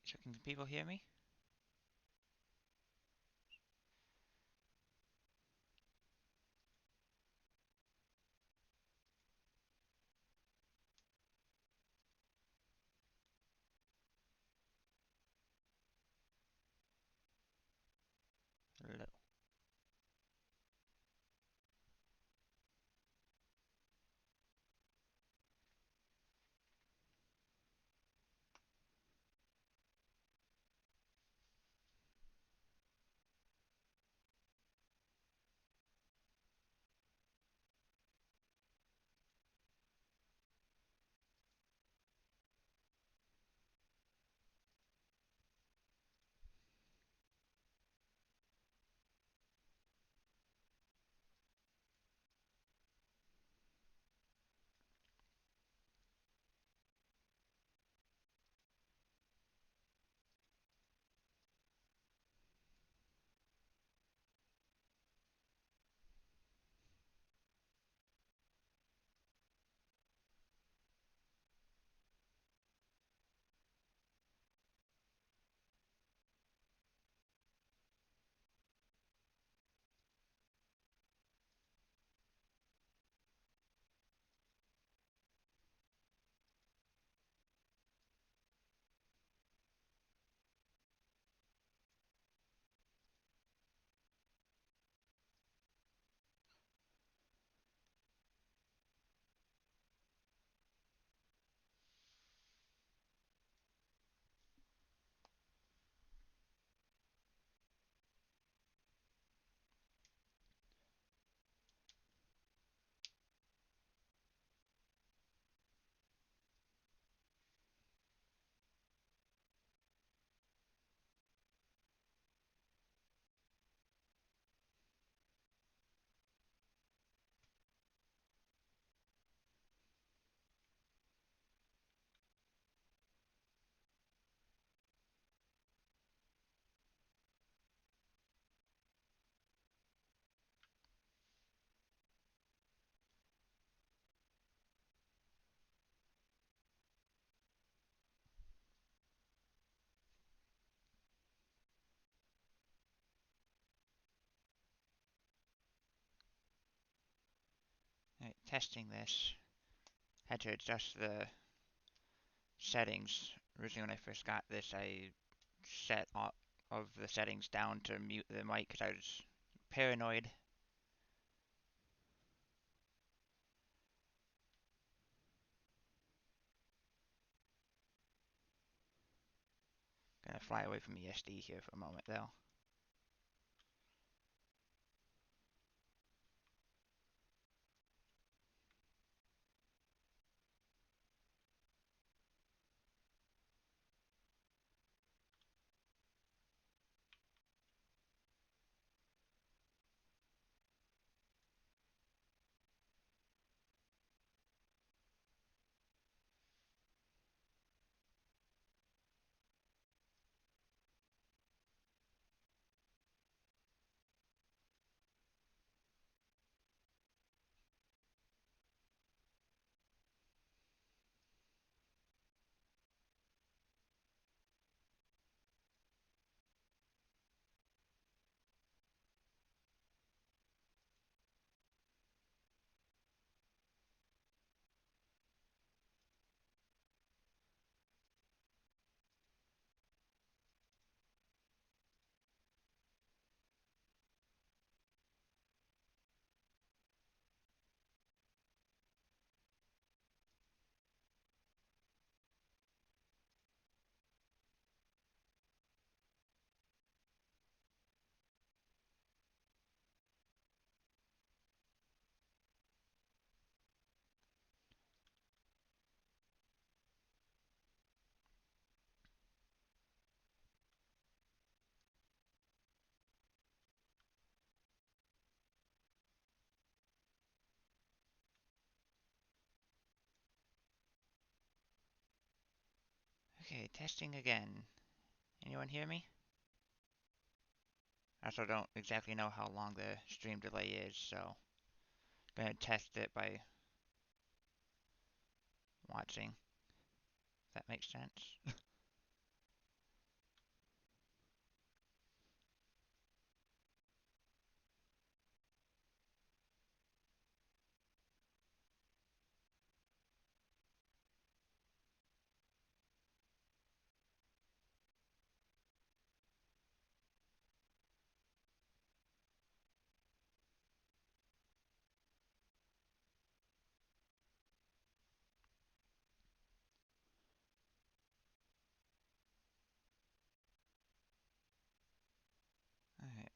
Alright, so can people hear me? Hello. Alright, testing this. Had to adjust the settings. Originally when I first got this, I set all of the settings down to mute the mic because I was paranoid. Gonna fly away from the SD here for a moment though. Okay, testing again. Anyone hear me? I also don't exactly know how long the stream delay is, so gonna test it by watching. If that makes sense.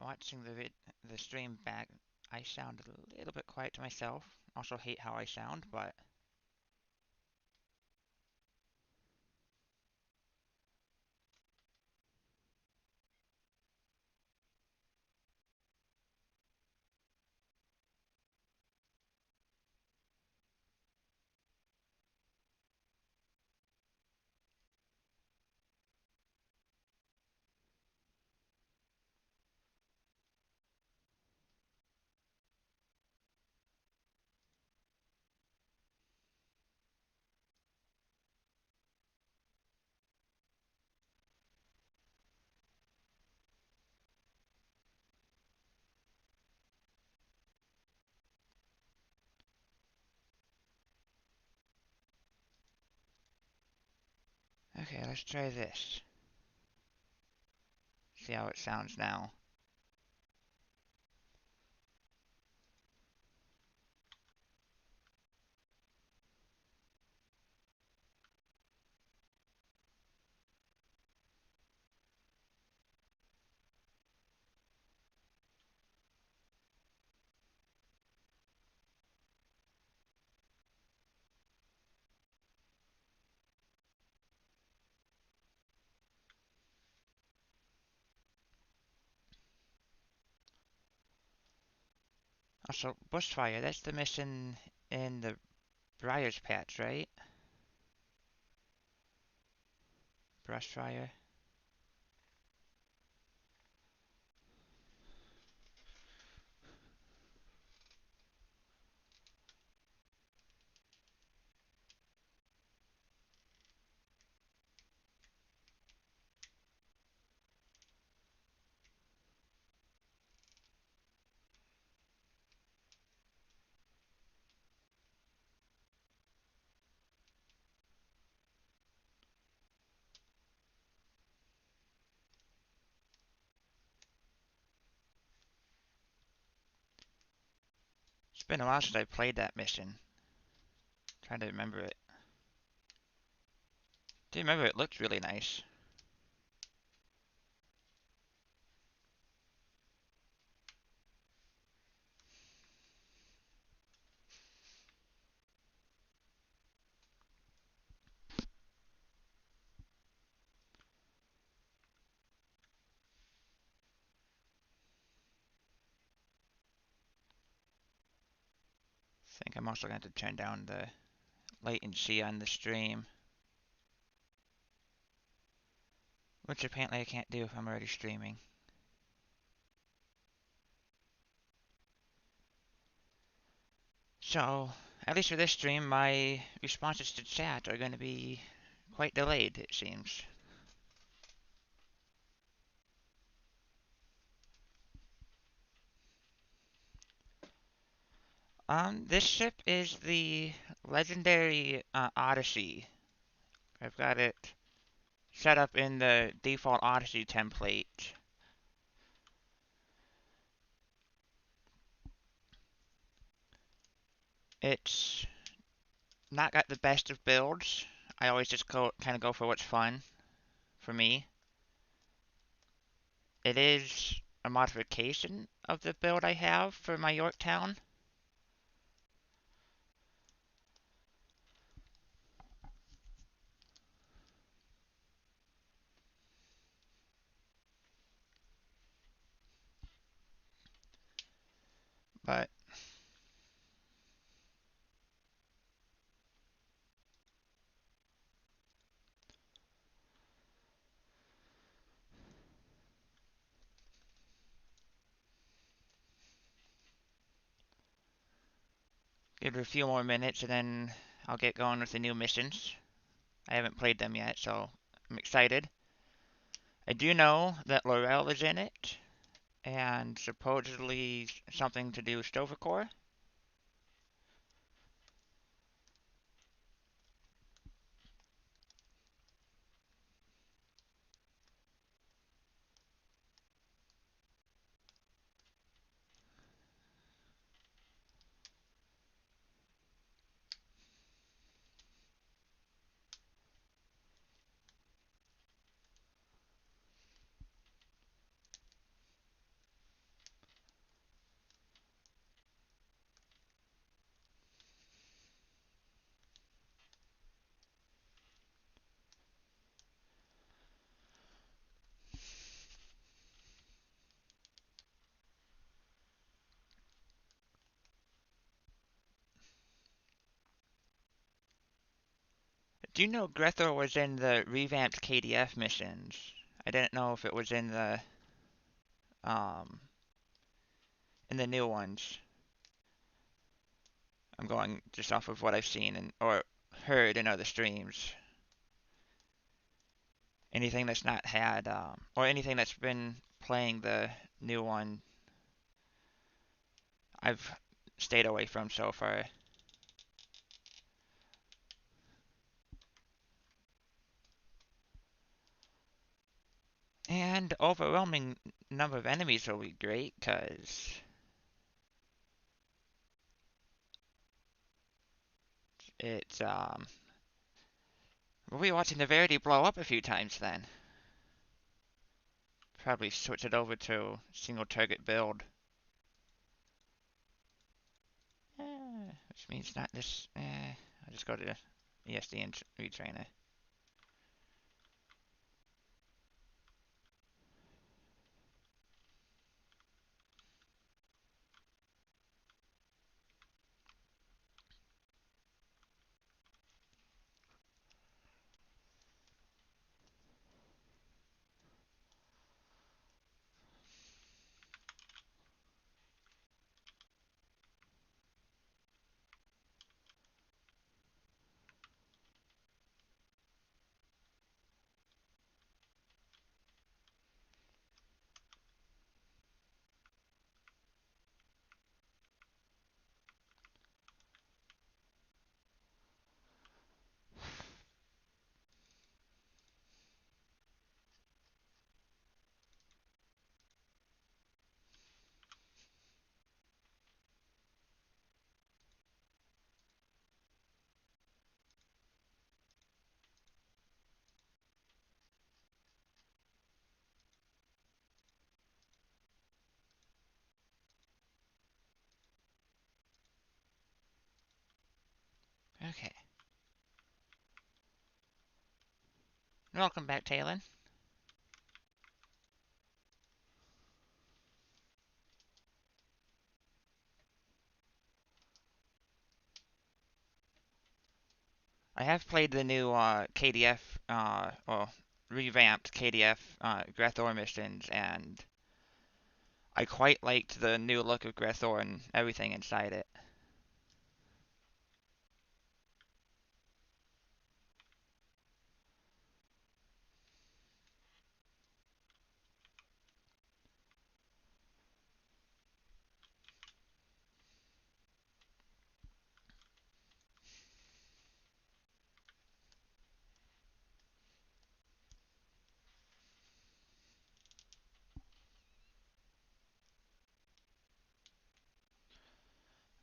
Watching the stream back, I sounded a little bit quiet to myself. Also hate how I sound, but okay, let's try this. See how it sounds now. Also, Bushfire, that's the mission in the Briar's Patch, right? Brushfire. It's been a while since I played that mission. Trying to remember it. Do you remember it looked really nice? I think I'm also going to turn down the latency on the stream, which apparently I can't do if I'm already streaming. So, at least for this stream, my responses to chat are going to be quite delayed, it seems. This ship is the legendary Odyssey. I've got it set up in the default Odyssey template. It's not got the best of builds. I always just kind of go for what's fun for me. It is a modification of the build I have for my Yorktown. But give it a few more minutes and then I'll get going with the new missions. I haven't played them yet, so I'm excited. I do know that Laurel is in it, and supposedly something to do with Sto-vo-kor. Do you know Grethor was in the revamped KDF missions? I didn't know if it was um in the new ones. I'm going just off of what I've seen and or heard in other streams. Anything that's not had or anything that's been playing the new one, I've stayed away from so far. And overwhelming number of enemies will be great because it's we'll be watching the Verity blow up a few times then. Probably switch it over to single target build. Which means not this. I'll just go to ESD and retrain it. Okay. Welcome back, Talon. I have played the new KDF, well, revamped KDF Grethor missions, and I quite liked the new look of Grethor and everything inside it.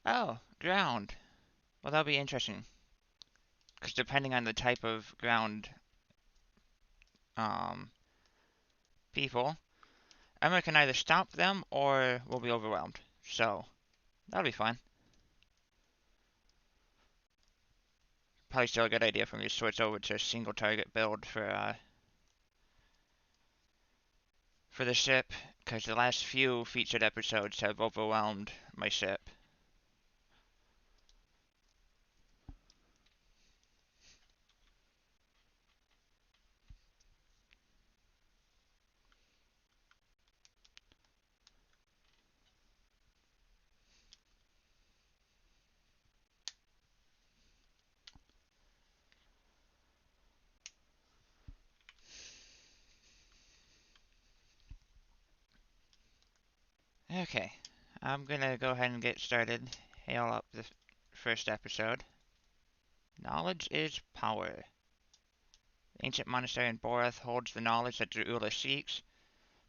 Oh, ground. Well, that'll be interesting, because depending on the type of ground um, people, Emma can either stop them or will be overwhelmed. So, that'll be fun. Probably still a good idea for me to switch over to a single target build for the ship, because the last few featured episodes have overwhelmed my ship. Okay, I'm gonna go ahead and get started. Hail up the first episode. Knowledge is power. The ancient monastery in Borath holds the knowledge that Dra'ula seeks,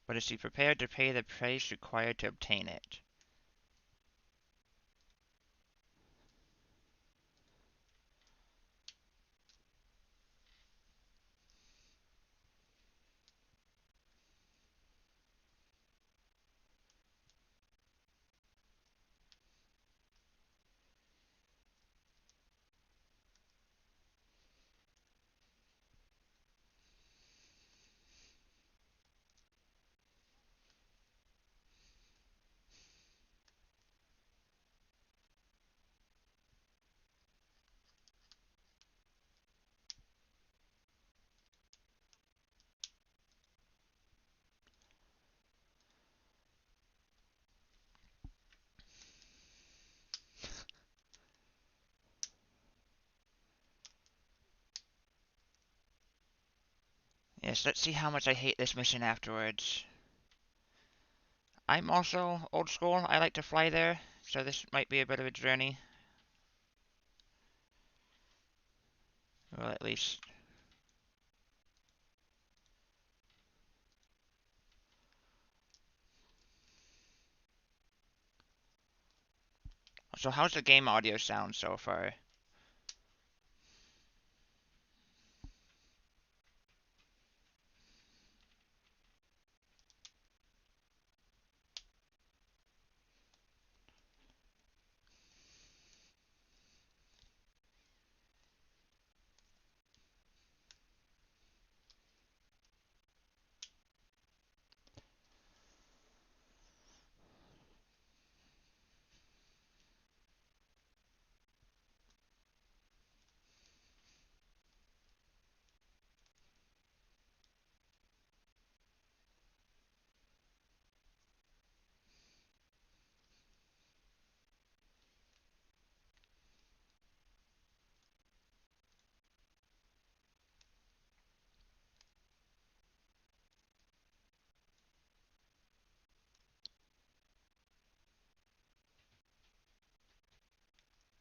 but is he prepared to pay the price required to obtain it? Yes, let's see how much I hate this mission afterwards. I'm also old school. I like to fly there, so this might be a bit of a journey. Well, at least. So how's the game audio sound so far?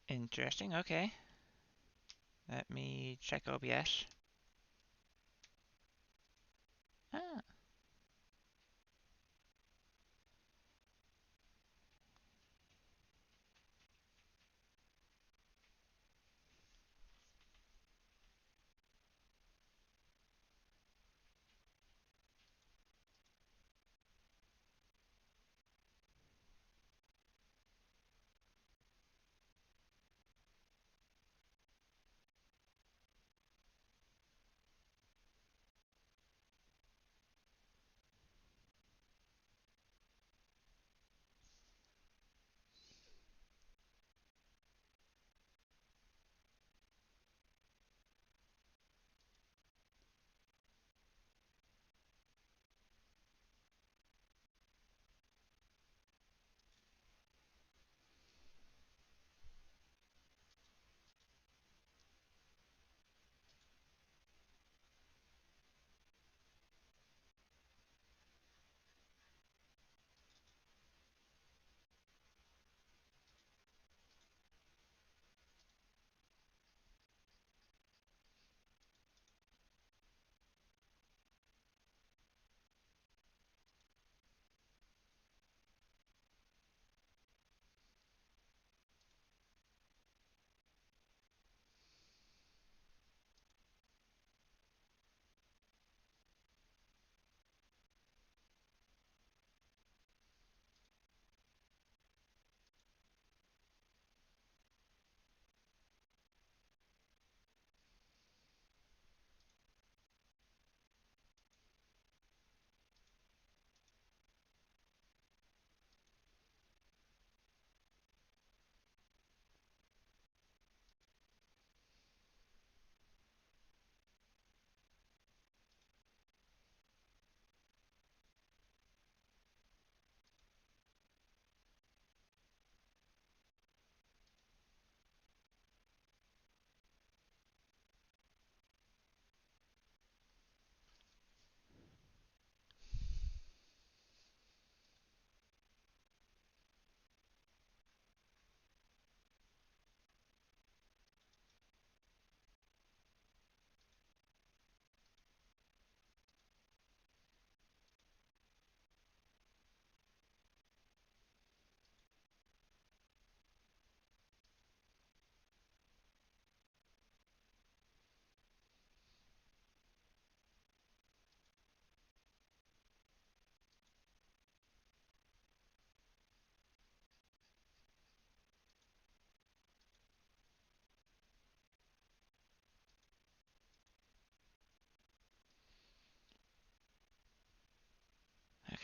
Interesting, okay. Let me check OBS. Ah,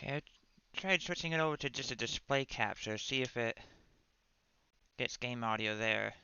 okay, I tried switching it over to just a display capture, see if it gets game audio there.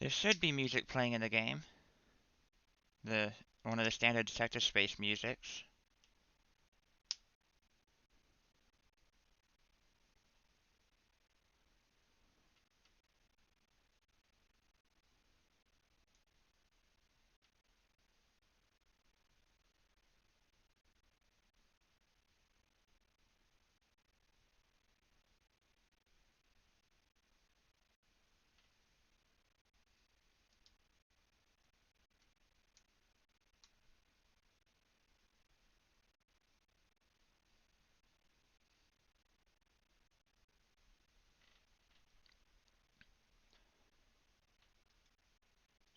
There should be music playing in the game. One of the standard Sector Space musics.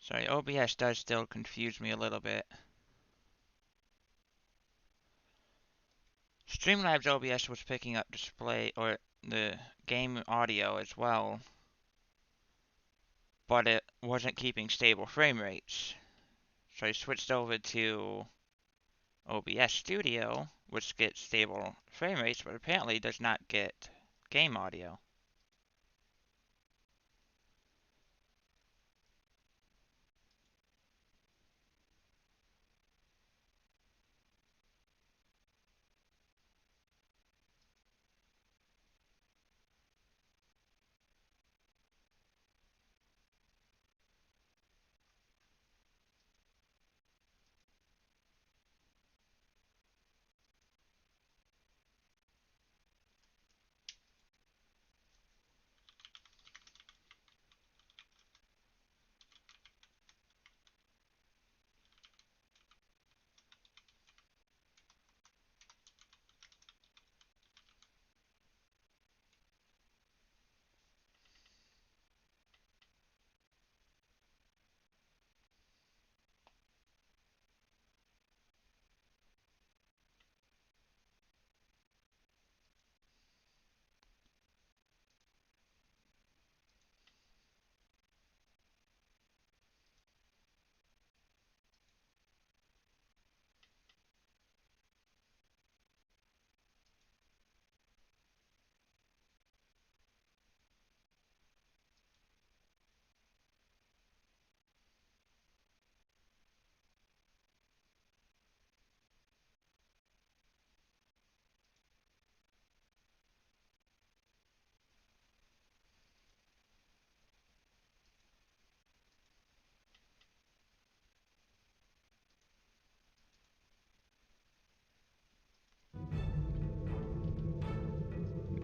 Sorry, OBS does still confuse me a little bit. Streamlabs OBS was picking up display or the game audio as well, but it wasn't keeping stable frame rates. So I switched over to OBS Studio, which gets stable frame rates, but apparently does not get game audio.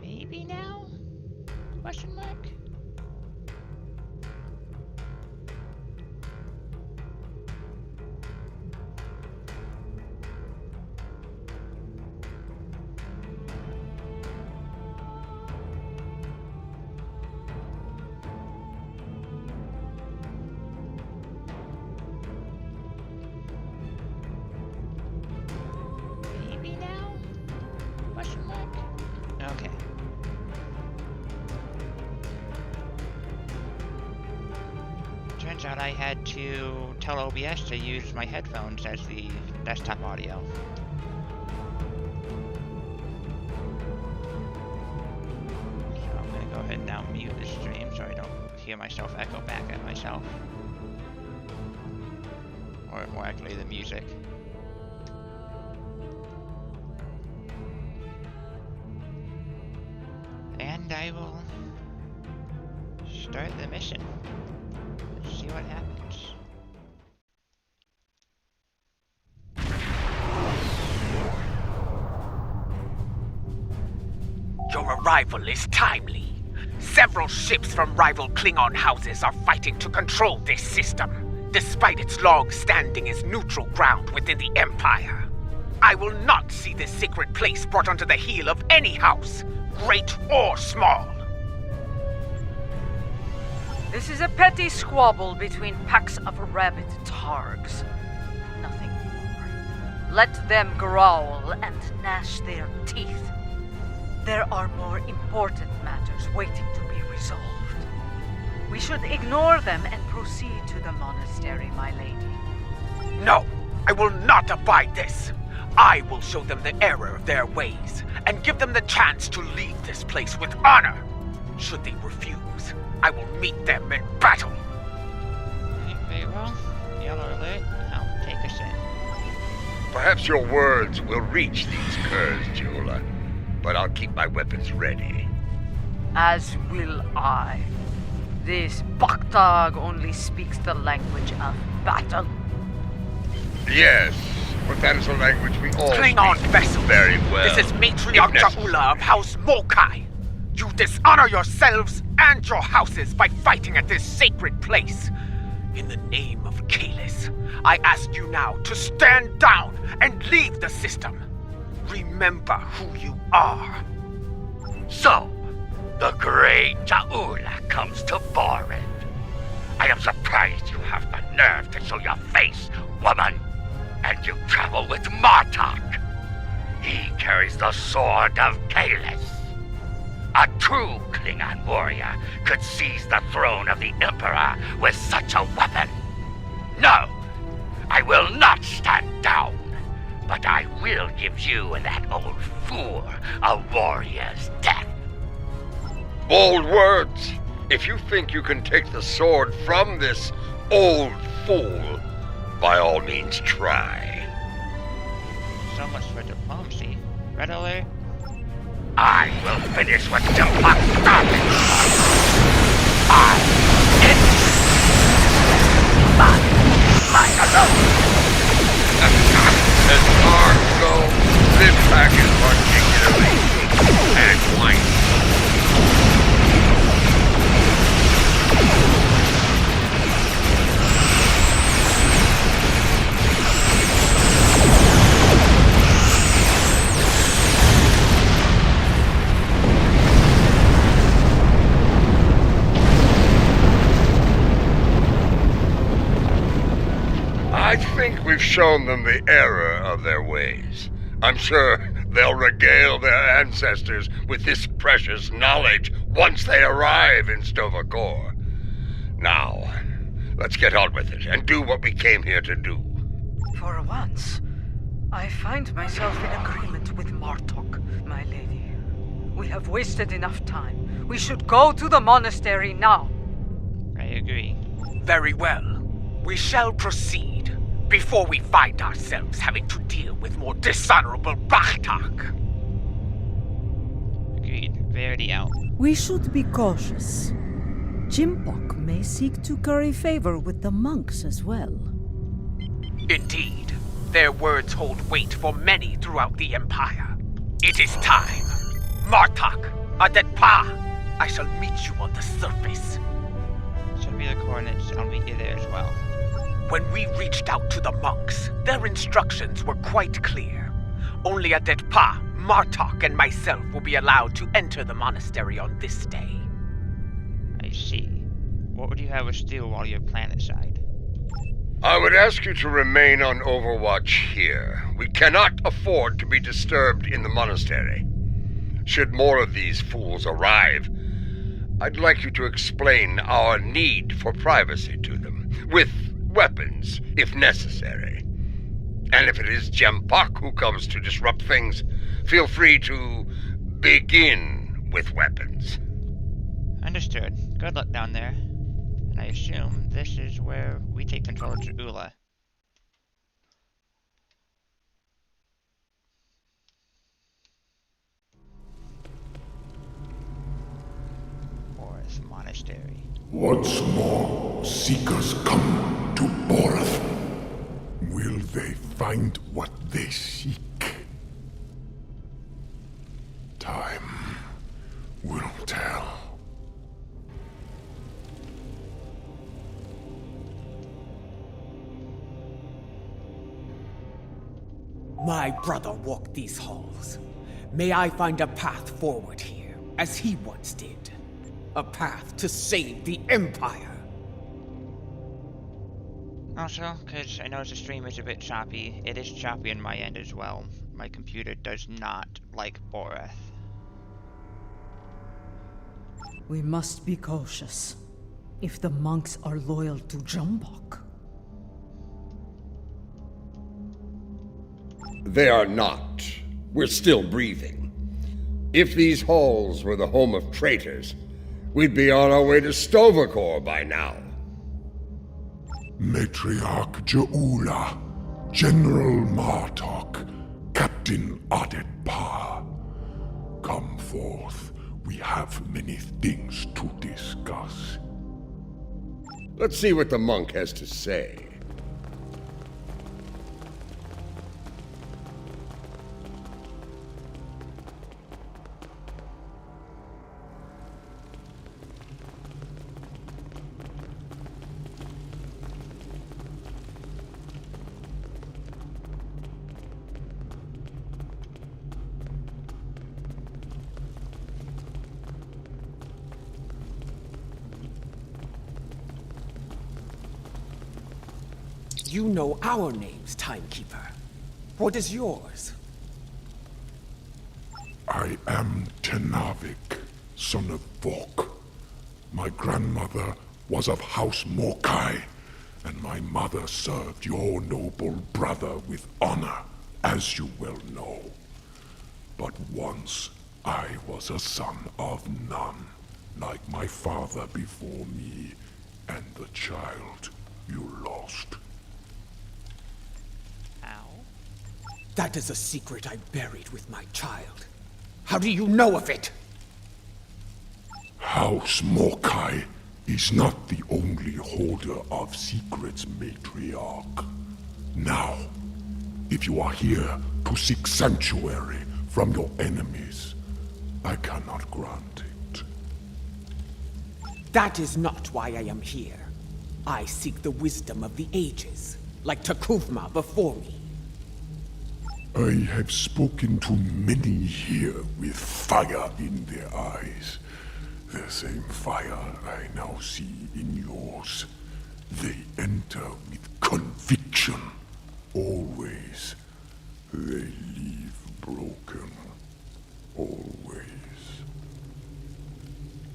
Maybe now? Question mark? Maybe now? Question mark? Okay. Turns out I had to tell OBS to use my headphones as the desktop audio. So I'm gonna go ahead and now mute the stream so I don't hear myself echo back at myself. Or more accurately, the music. And I will start the mission. Let's see what happens. Your arrival is timely. Several ships from rival Klingon houses are fighting to control this system, despite its long standing as neutral ground within the Empire. I will not see this sacred place brought under the heel of any house, great or small. This is a petty squabble between packs of rabid targs. Nothing more. Let them growl and gnash their teeth. There are more important matters waiting to be resolved. We should ignore them and proceed to the monastery, my lady. No, I will not abide this. I will show them the error of their ways, and give them the chance to leave this place with honor. Should they refuse, I will meet them in battle. Well, yellow alert. I'll take us in. Perhaps your words will reach these curs, Jula, but I'll keep my weapons ready. As will I. This Baktag only speaks the language of battle. Yes, but that is a language we all Klingon speak vessels. very well. This is Matriarch If necessary. Jaula of House Mokai. You dishonor yourselves and your houses by fighting at this sacred place. In the name of Kalis, I ask you now to stand down and leave the system. Remember who you are. So, the great Jaula comes to Boris. I am surprised you have the nerve to show your face, woman. And you travel with Martok. He carries the sword of Kalis. A true Klingon warrior could seize the throne of the Emperor with such a weapon. No, I will not stand down. But I will give you and that old fool a warrior's death. Bold words. If you think you can take the sword from this old fool, by all means try. So much for diplomacy. Red alert. I will finish what Jumpak started. I end mine alone. As far as go, this pack is particularly and white. I think we've shown them the error of their ways. I'm sure they'll regale their ancestors with this precious knowledge once they arrive in Sto-vo-kor. Now, let's get on with it and do what we came here to do. For once, I find myself in agreement with Martok, my lady. We have wasted enough time. We should go to the monastery now. I agree. Very well. We shall proceed before we find ourselves having to deal with more dishonorable Bakhtak. Agreed. Verity out. We should be cautious. Jimpok may seek to curry favor with the monks as well. Indeed, their words hold weight for many throughout the Empire. It is time. Martok, Adetpa, I shall meet you on the surface. Send me the coordinates. I'll meet you there as well. When we reached out to the monks, their instructions were quite clear. Only Adetpa, Martok, and myself will be allowed to enter the monastery on this day. I see. What would you have us do while you're planetside? I would ask you to remain on overwatch here. We cannot afford to be disturbed in the monastery. Should more of these fools arrive, I'd like you to explain our need for privacy to them, with weapons, if necessary. And if it is Jempak who comes to disrupt things, feel free to begin with weapons. Understood. Good luck down there. And I assume this is where we take control of Ula. Boris Monastery. Once more, seekers come to Borath. Will they find what they seek? Time will tell. My brother walked these halls. May I find a path forward here, as he once did. A path to save the Empire. Also, because I know the stream is a bit choppy, it is choppy on my end as well. My computer does not like Borath. We must be cautious. If the monks are loyal to Jumbok. They are not. We're still breathing. If these halls were the home of traitors, we'd be on our way to Sto-vo-kor by now. Matriarch Jaula, General Martok, Captain Adet Pa. Come forth. We have many things to discuss. Let's see what the monk has to say. You know our names, Timekeeper. What is yours? I am Tenavik, son of Vok. My grandmother was of House Morkai, and my mother served your noble brother with honor, as you well know. But once I was a son of none, like my father before me, and the child you lost. That is a secret I buried with my child. How do you know of it? House Morkai is not the only holder of secrets, Matriarch. Now, if you are here to seek sanctuary from your enemies, I cannot grant it. That is not why I am here. I seek the wisdom of the ages, like Takuvma before me. I have spoken to many here with fire in their eyes. The same fire I now see in yours. They enter with conviction. Always. They leave broken. Always.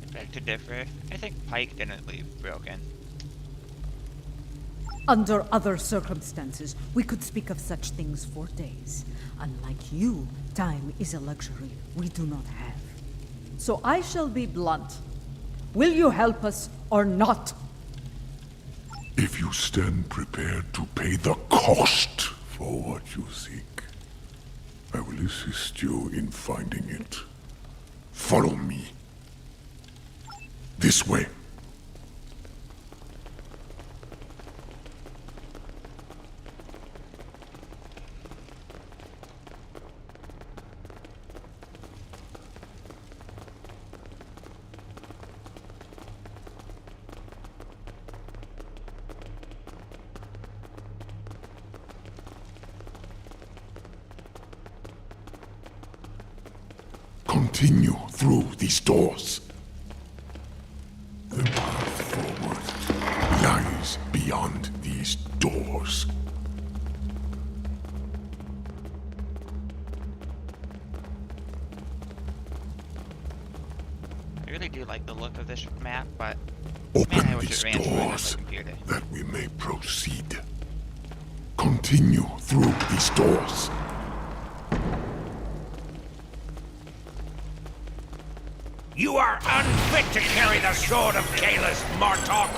I beg to differ. I think Pike didn't leave broken. Under other circumstances, we could speak of such things for days. Unlike you, time is a luxury we do not have. So I shall be blunt. Will you help us or not? If you stand prepared to pay the cost for what you seek, I will assist you in finding it. Follow me. This way. Continue through these doors. The path forward lies beyond these doors. I really do like the look of this map, but Open man, I wish these it ran smooth on my doors computer. that we may proceed. Continue through these doors. You are unfit to carry the sword of Kalis, Martok!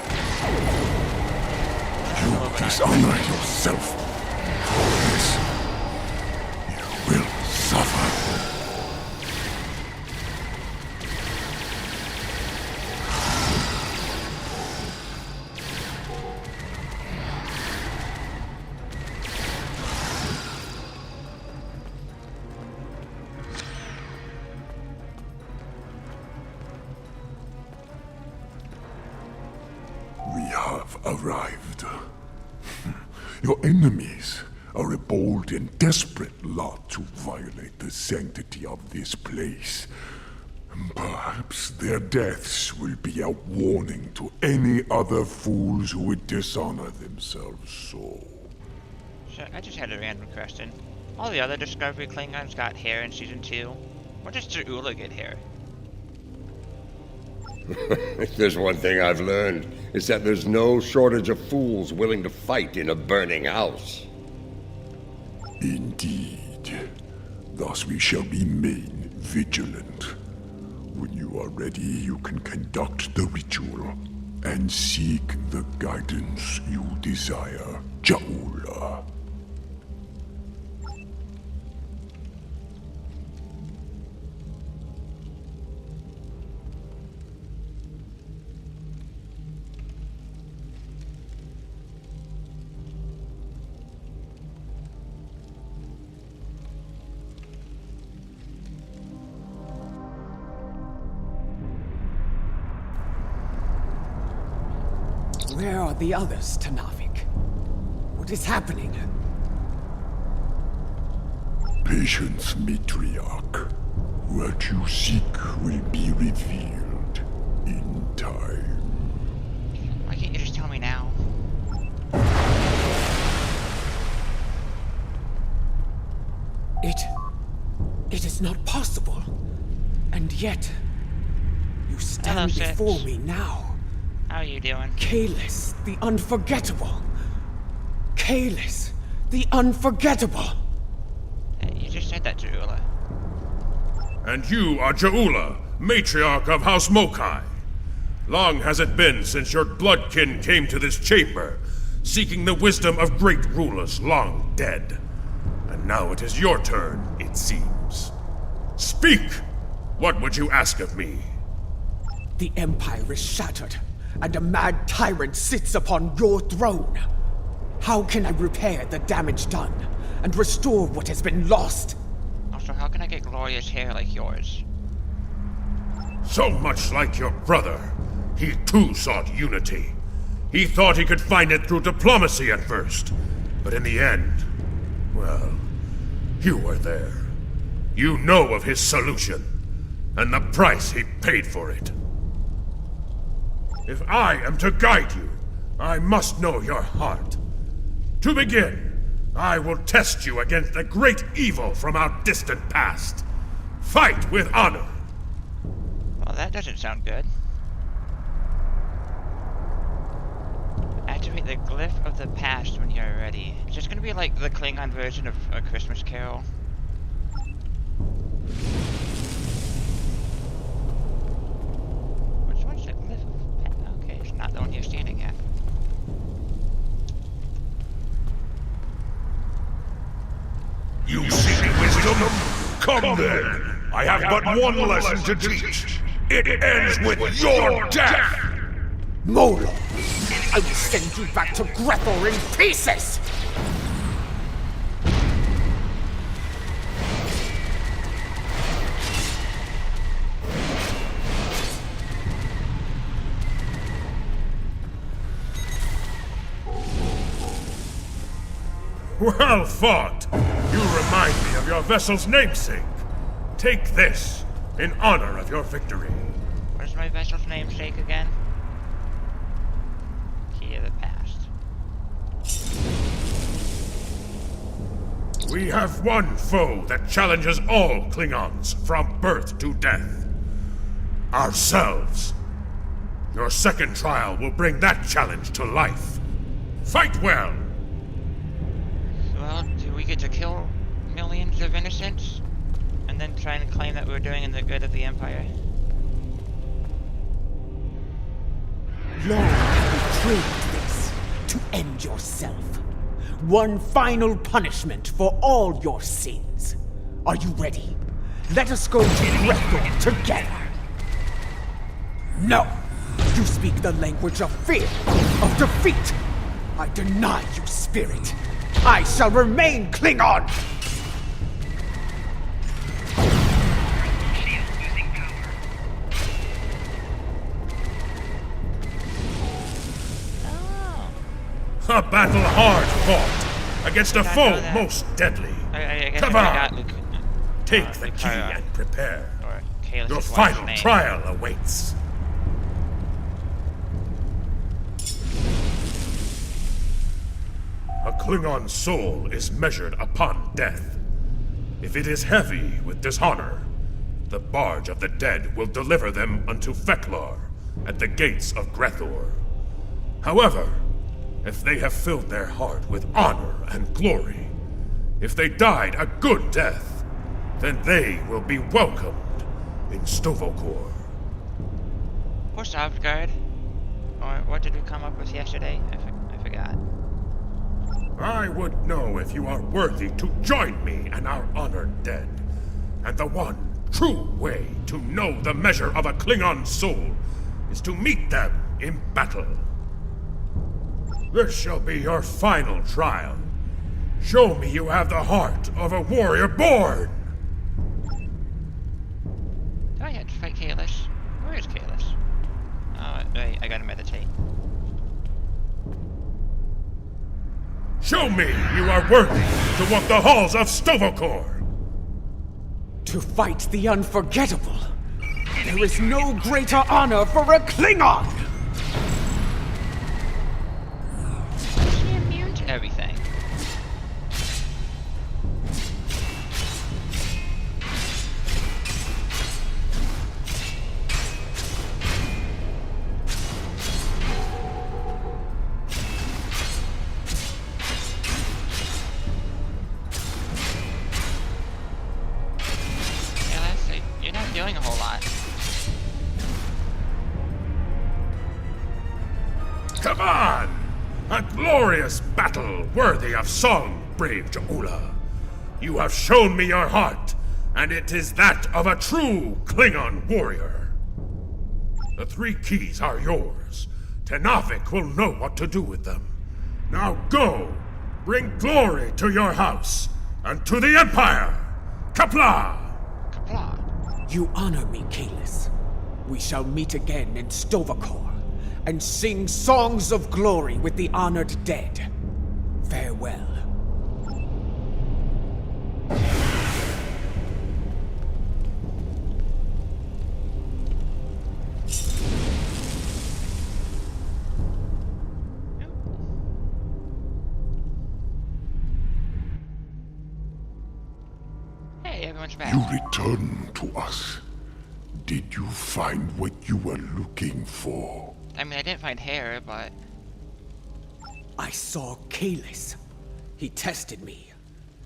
You dishonor yourself. For this, you will suffer. We have arrived. Your enemies are a bold and desperate lot to violate the sanctity of this place. Perhaps their deaths will be a warning to any other fools who would dishonor themselves so. So I just had a random question. All the other Discovery Klingons got hair in Season 2. When does Jaula get hair? If there's one thing I've learned, it's that there's no shortage of fools willing to fight in a burning house. Indeed. Thus we shall remain vigilant. When you are ready, you can conduct the ritual, and and seek the guidance you desire, Ja'ula. Where are the others, Tanavik? What is happening? Patience, Matriarch. What you seek will be revealed in time. Why can't you just tell me now? It is not possible. And yet, you stand Hello, before Six. me now. How are you doing? Kalis, the unforgettable. Kalis, the unforgettable. You just said that, Ja'ula. And you are Ja'ula, matriarch of House Mokai. Long has it been since your bloodkin came to this chamber, seeking the wisdom of great rulers long dead. And now it is your turn, it seems. Speak! What would you ask of me? The Empire is shattered, and a mad tyrant sits upon your throne. How can I repair the damage done, and restore what has been lost? Also, how can I get glorious hair like yours? So much like your brother, he too sought unity. He thought he could find it through diplomacy at first, but in the end, well, you were there. You know of his solution, and the price he paid for it. If I am to guide you, I must know your heart. To begin, I will test you against the great evil from our distant past. Fight with honor. Well, that doesn't sound good. Activate the glyph of the past when you're ready. Is this gonna be like the Klingon version of A Christmas Carol? Which one's the glyph of past? Okay, it's not the one you're standing at. You seek wisdom? Come then. I have but one lesson to teach. It ends with your death! Molo, I will send you back to Grethor in pieces! Well fought! You remind me of your vessel's namesake. Take this, in honor of your victory. What is my vessel's namesake again? Key of the past. We have one foe that challenges all Klingons from birth to death. Ourselves. Your second trial will bring that challenge to life. Fight well! Well, do we get to kill millions of innocents? And then try and claim that we're doing in the good of the Empire? Long have you craved this, to end yourself. One final punishment for all your sins. Are you ready? Let us go to Grethor together. No! You speak the language of fear, of defeat. I deny you, spirit. I shall remain Klingon! Oh. A battle hard fought against a Did I foe know that? most deadly. I guess I Tavar, forgot Luke. take the key Lucaria, and prepare. or Kalis' Your wife's final name. trial awaits. A Klingon soul is measured upon death. If it is heavy with dishonor, the barge of the dead will deliver them unto Feklar at the gates of Grethor. However, if they have filled their heart with honor and glory, if they died a good death, then they will be welcomed in Stovokor. Or Sovngarde. Or what did we come up with yesterday? I forgot. I would know if you are worthy to join me and our honored dead. And the one true way to know the measure of a Klingon soul is to meet them in battle. This shall be your final trial. Show me you have the heart of a warrior born! Do I have to fight Kalis? Where is Kalis? Oh, wait, I gotta meditate. Show me you are worthy to walk the halls of Stovokor! To fight the unforgettable, there is no greater honor for a Klingon! Is he immune to everything? You're not doing a whole lot. Come on! A glorious battle worthy of song, brave Ja'ula. You have shown me your heart, and it is that of a true Klingon warrior. The 3 keys are yours. Tenavik will know what to do with them. Now go! Bring glory to your house, and to the Empire! Kapla! Kapla. You honor me, Kalis. We shall meet again in Stovokor, and sing songs of glory with the honored dead. Farewell. Hey, everyone's back. You returned to us. Did you find what you were looking for? I mean, I didn't find hair, but... I saw Kalis. He tested me,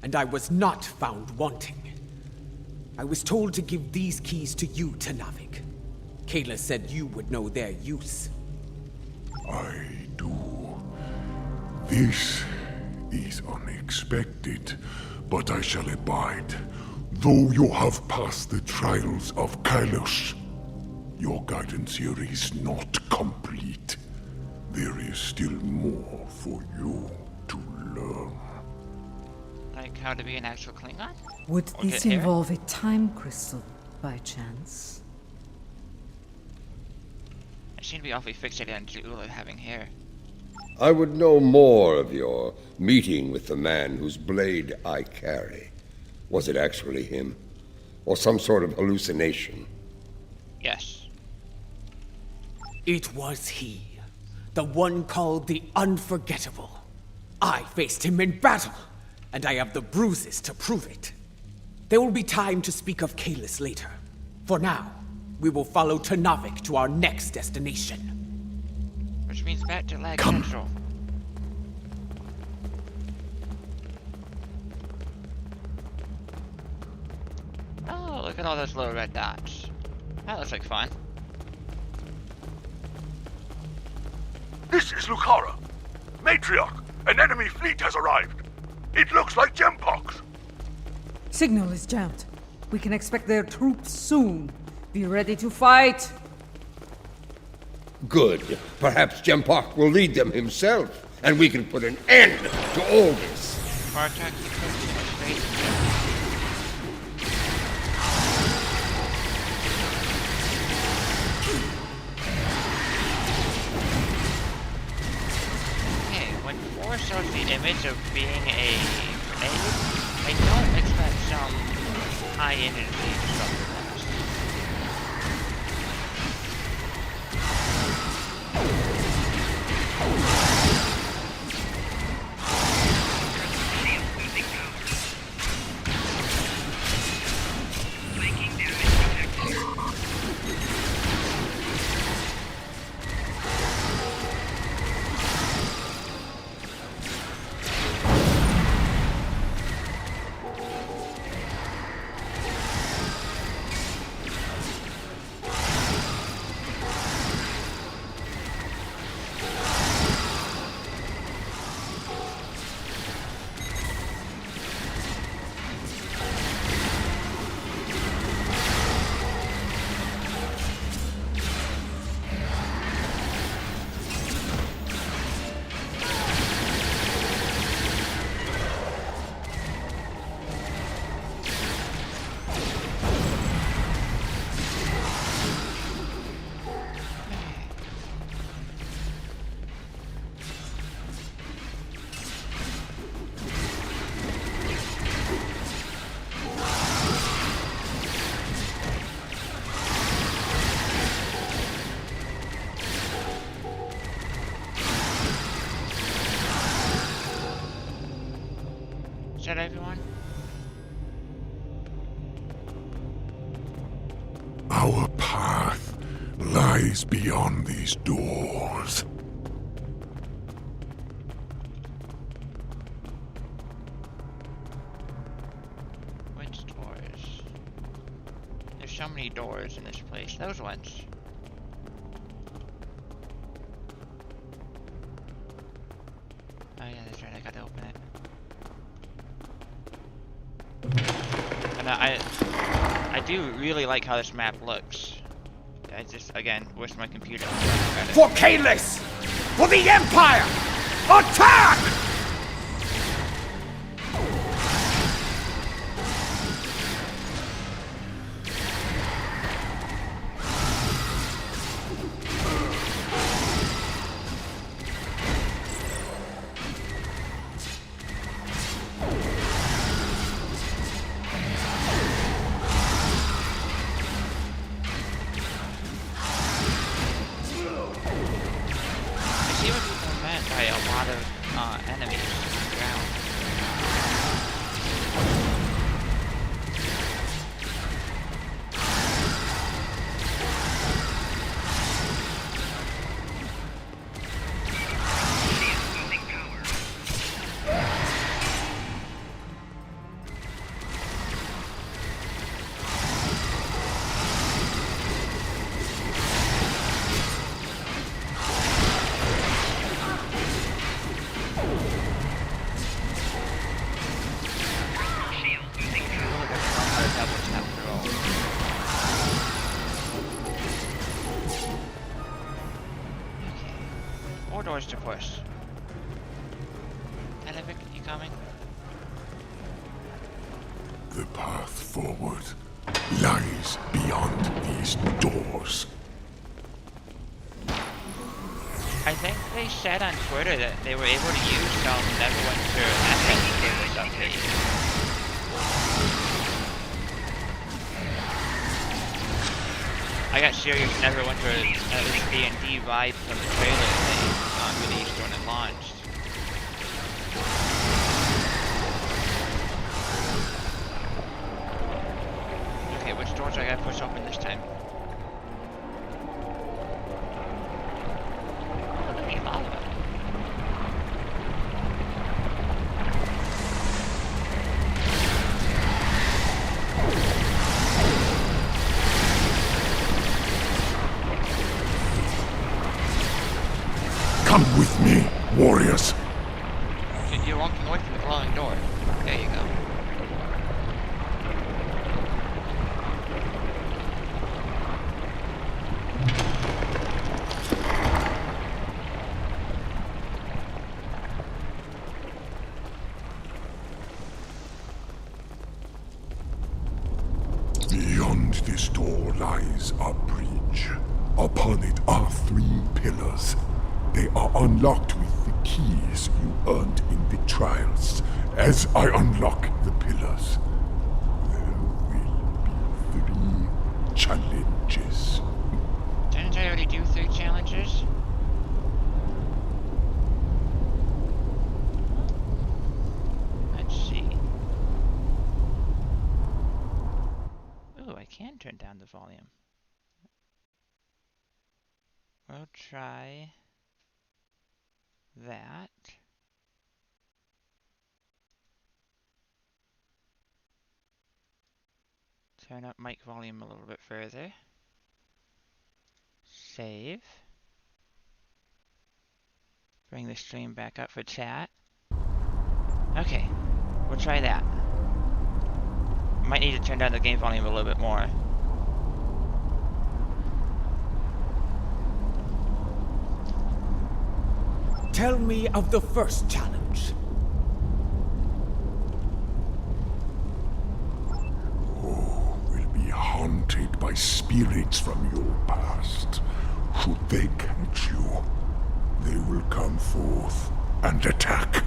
and I was not found wanting. I was told to give these keys to you, Tenavik. Kalis said you would know their use. I do. This is unexpected, but I shall abide. Though you have passed the trials of Kalos, your guidance here is not complete. There is still more for you to learn. Like how to be an actual Klingon? Would Or this get hair? involve a time crystal, by chance? I seem to be awfully fixated on Ja'ula having hair. I would know more of your meeting with the man whose blade I carry. Was it actually him? Or some sort of hallucination? Yes. It was he. The one called the Unforgettable. I faced him in battle, and I have the bruises to prove it. There will be time to speak of Kalis later. For now, we will follow Tenavik to our next destination. Which means back to Lag Come. Central. Oh, look at all those little red dots. That looks like fun. This is Lucara. Matriarch, an enemy fleet has arrived. It looks like Gempox. Signal is jammed. We can expect their troops soon. Be ready to fight. Good. Perhaps Gempak will lead them himself, and we can put an end to all this. Bartok, you put too much faith. Okay, when Force shows the image of being a maid, I don't expect some high energy destructiveness. that everyone? Our path lies beyond these doors. Which doors? There's so many doors in this place. Those ones. Oh yeah, that's right, I gotta open it. And I do really like how this map looks. I just, again, wish my computer was better. For Kalis! For the Empire! Attack! By a lot of enemies on the ground. More doors to push. Elevik, you coming? The path forward lies beyond these doors. I think they said on Twitter that they were able to use some Neverwinter FNC update. I got serious Neverwinter D&D vibe from the trailer they released when it launched. Okay, which doors I gotta push open this time? Oh, look at lava. Come with me, warriors. You're walking away from the glowing door. There you go. Beyond this door lies a bridge. Upon it are 3 pillars. They are unlocked with the keys you earned in the trials. As I unlock the pillars, there will be 3 challenges. Didn't I already do 3 challenges? Let's see. Ooh, I can turn down the volume. We'll try that. Turn up mic volume a little bit further. Save. Bring the stream back up for chat. Okay, we'll try that. Might need to turn down the game volume a little bit more. Tell me of the first challenge. Oh, will be haunted by spirits from your past. Should they catch you, they will come forth and attack.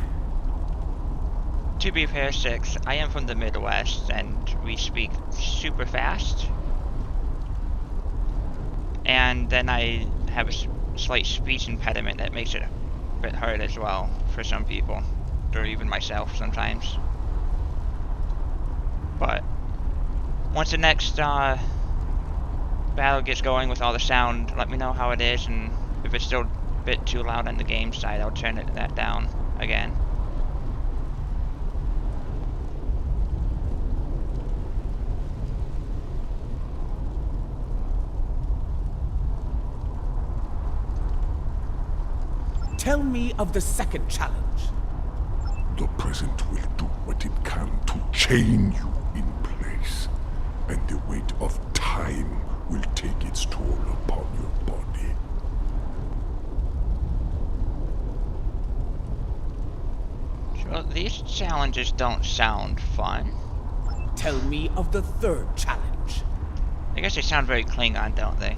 To be fair, Six, I am from the Midwest and we speak super fast. And then I have a slight speech impediment that makes it a bit hard as well for some people, or even myself sometimes. But once the next battle gets going with all the sound, let me know how it is, and if it's still a bit too loud on the game side, I'll turn that down again. Tell me of the second challenge. The present will do what it can to chain you in place, and the weight of time will take its toll upon your body. Well, these challenges don't sound fun. Tell me of the third challenge. I guess they sound very Klingon, don't they?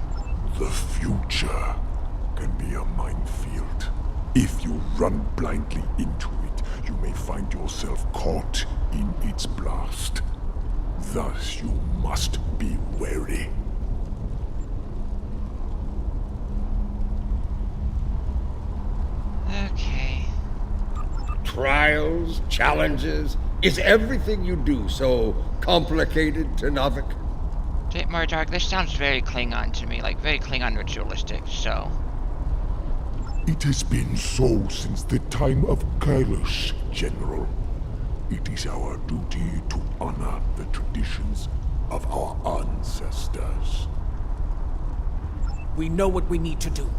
The future can be a minefield. If you run blindly into it, you may find yourself caught in its blast. Thus, you must be wary. Okay. Trials, challenges, is everything you do so complicated, Tenavik? Tate Mardark, this sounds very Klingon to me, like very Klingon ritualistic, so... It has been so since the time of Kailash, General. It is our duty to honor the traditions of our ancestors. We know what we need to do.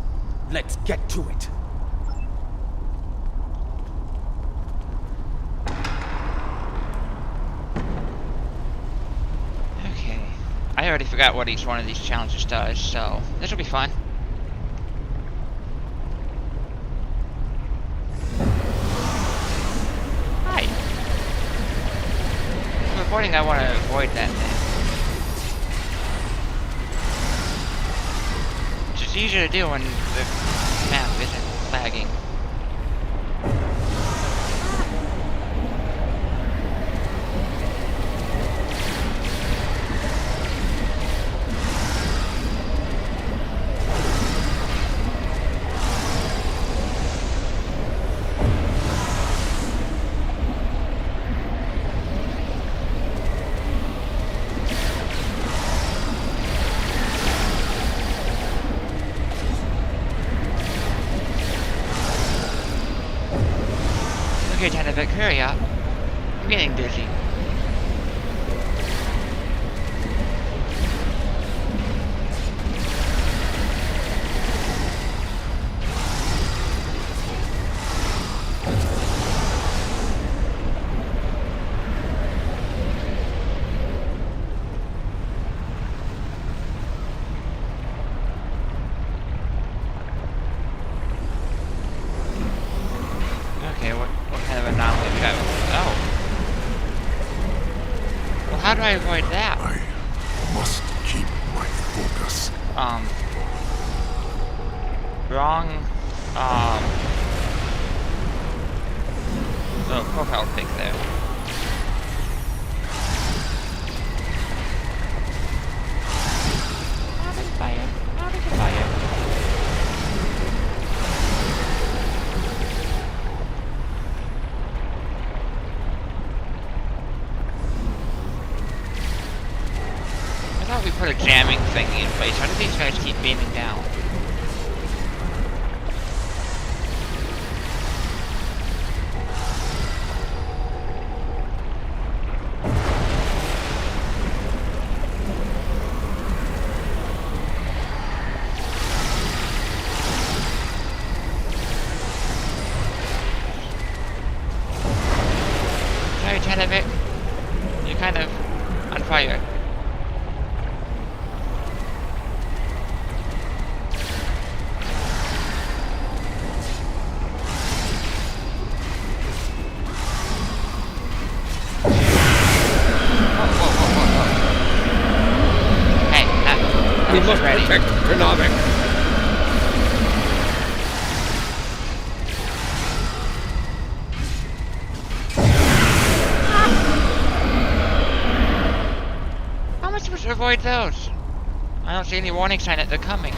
Let's get to it. Okay. I already forgot what each one of these challenges does, so this will be fun. Hi. I'm avoiding, I want to avoid that thing. Which is easier to do when the map isn't lagging. Okay, Tenavik, hurry up. I'm getting dizzy. Okay, what kind of anomaly we got? Oh. Well, how do I avoid that? I must keep my focus. Wrong, oh, profile pic there. Having fire, having fire. I thought we put a jamming thingy in place. How do these guys keep beaming down? Sorry, Tenavik. You're kind of on fire. Hey, that We was must ready. protect Tenavik. How am I supposed to avoid those? I don't see any warning sign that they're coming.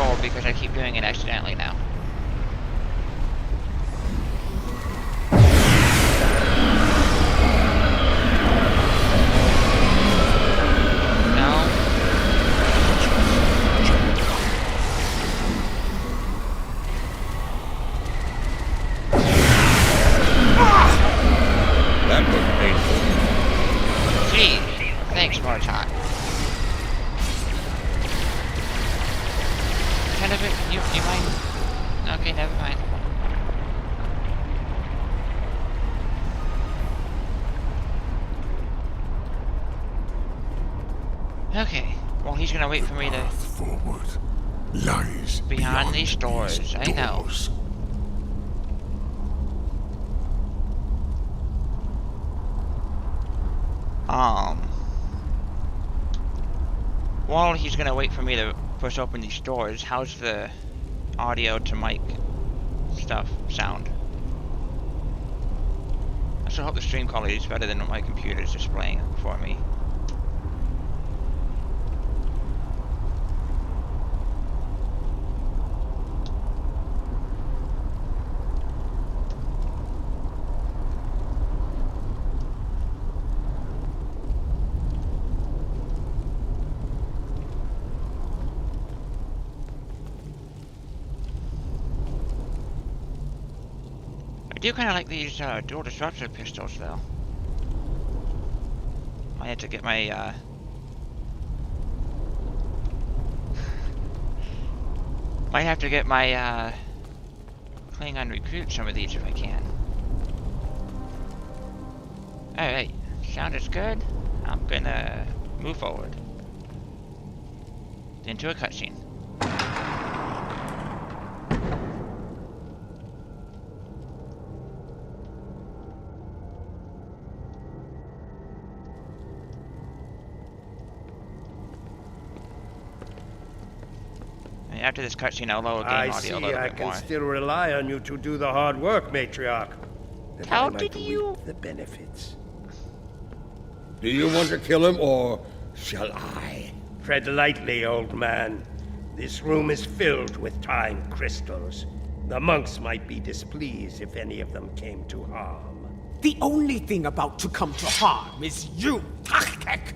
control because I keep doing it accidentally now. No. That was painful. Gee, thanks, Mortot. Kind of it, you mind? Okay, never mind. Okay, well he's gonna wait for me to... Path forward lies Behind these doors, I know. doors. While he's gonna wait for me to push open these doors, how's the audio to mic stuff sound? I still hope the stream quality is better than what my computer is displaying for me. I do kind of like these dual disruptor pistols, though. I had to get my might have to get my Klingon recruit some of these if I can. Alright, sound is good. I'm gonna move forward into a cutscene. After this cutscene, I'll lower game I audio see a little I bit can more. still rely on you to do the hard work, Matriarch. That How I might did you- reap the benefits. Do you want to kill him, or shall I? Tread lightly, old man. This room is filled with time crystals. The monks might be displeased if any of them came to harm. The only thing about to come to harm is you, Tachkek!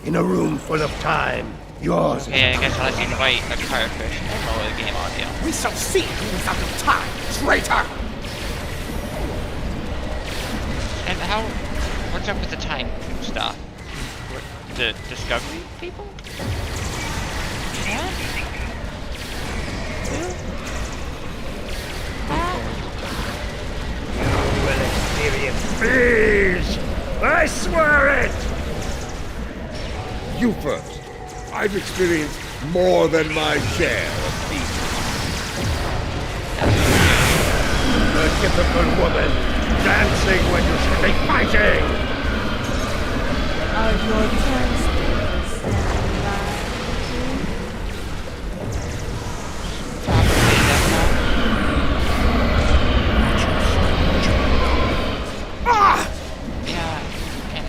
In a room full of time, yours Okay, I guess I'll let you invite a cardfish and lower the game audio. We shall see who is out of time, traitor! And how... what's up with the time stuff? The Discovery people? Yeah? You will experience please! I swear it! You first. I've experienced more than my share of peace. A typical woman, dancing when you should be fighting! Are your transporters standing by? Yeah. And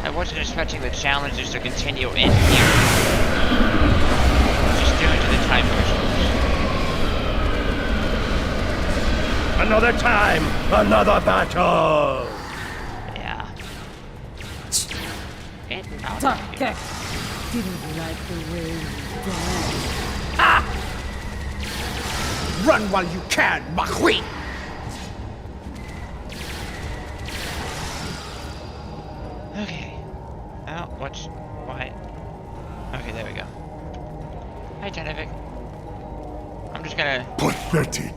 I wasn't expecting the challenges to continue in here. Just due to the time crystals. Another time, another battle! Yeah. Get out of here. Tachkek didn't like the way you danced. Run while you can, Mahui! Okay. Oh, what's... why? Okay, there we go. Hi, Genevieve. I'm just gonna... Pathetic.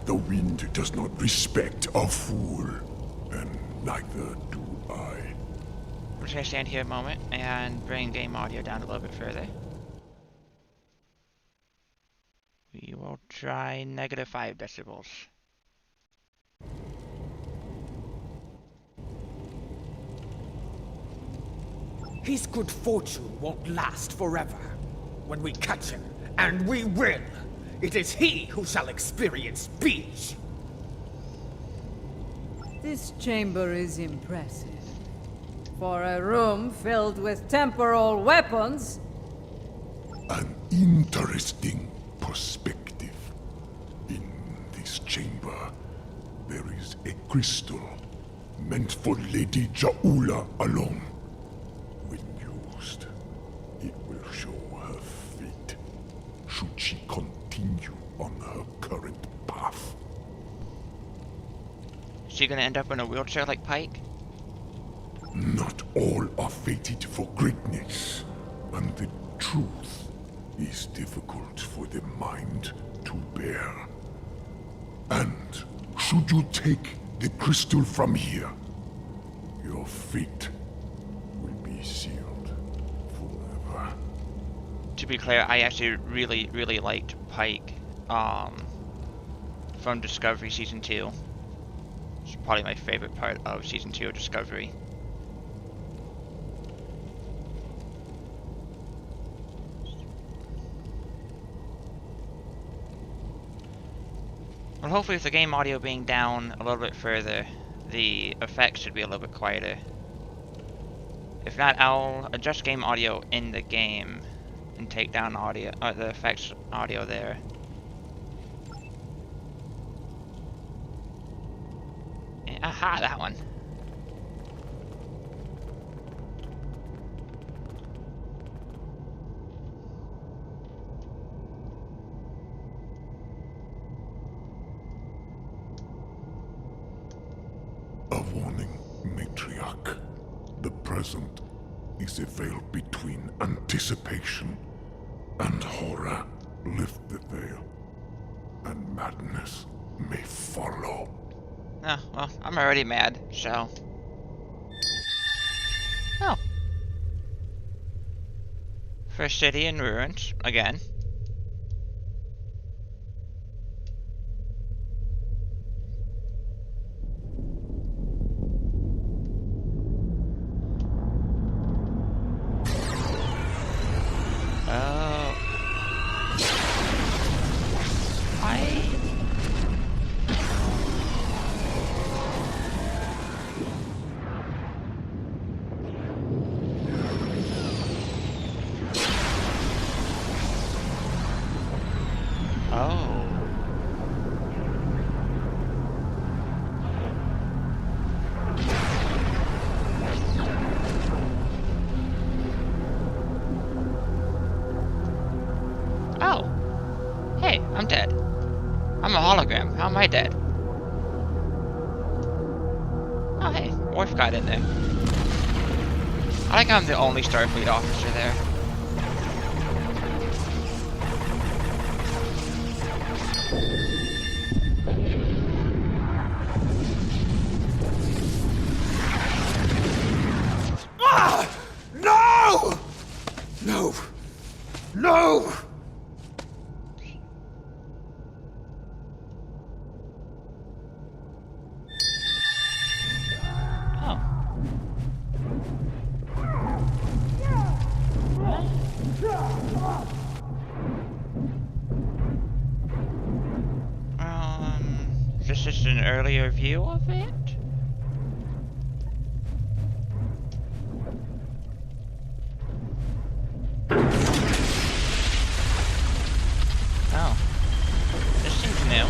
The wind does not respect a fool, and neither do I. I'm just gonna stand here a moment and bring game audio down a little bit further. We will try -5 decibels. His good fortune won't last forever. When we catch him, and we will, It is he who shall experience peace. This chamber is impressive. For a room filled with temporal weapons. An interesting perspective. In this chamber, there is a crystal meant for Lady Jaula alone. When used, it will show her fate, should she continue on her current path. Is she gonna end up in a wheelchair like Pike? Not all are fated for greatness, and the truth is difficult for the mind to bear. And should you take the crystal from here, your fate will be sealed forever. To be clear, I actually really liked Pike from Discovery Season 2. It's probably my favorite part of Season 2 of Discovery. Well, hopefully with the game audio being down a little bit further, the effects should be a little bit quieter. If not, I'll adjust game audio in the game and take down audio, the effects audio there. Aha, that one. A warning, Matriarch. The present is a veil between anticipation and horror. Lift the veil, and madness may follow. Oh, well, I'm already mad, so... Oh. First city in ruins, again. I'm dead. I'm a hologram. How am I dead? Oh, hey. Worf got in there. I like I'm the only Starfleet officer there. Ah! No! No! No! This is an earlier view of it? Oh. This seems new.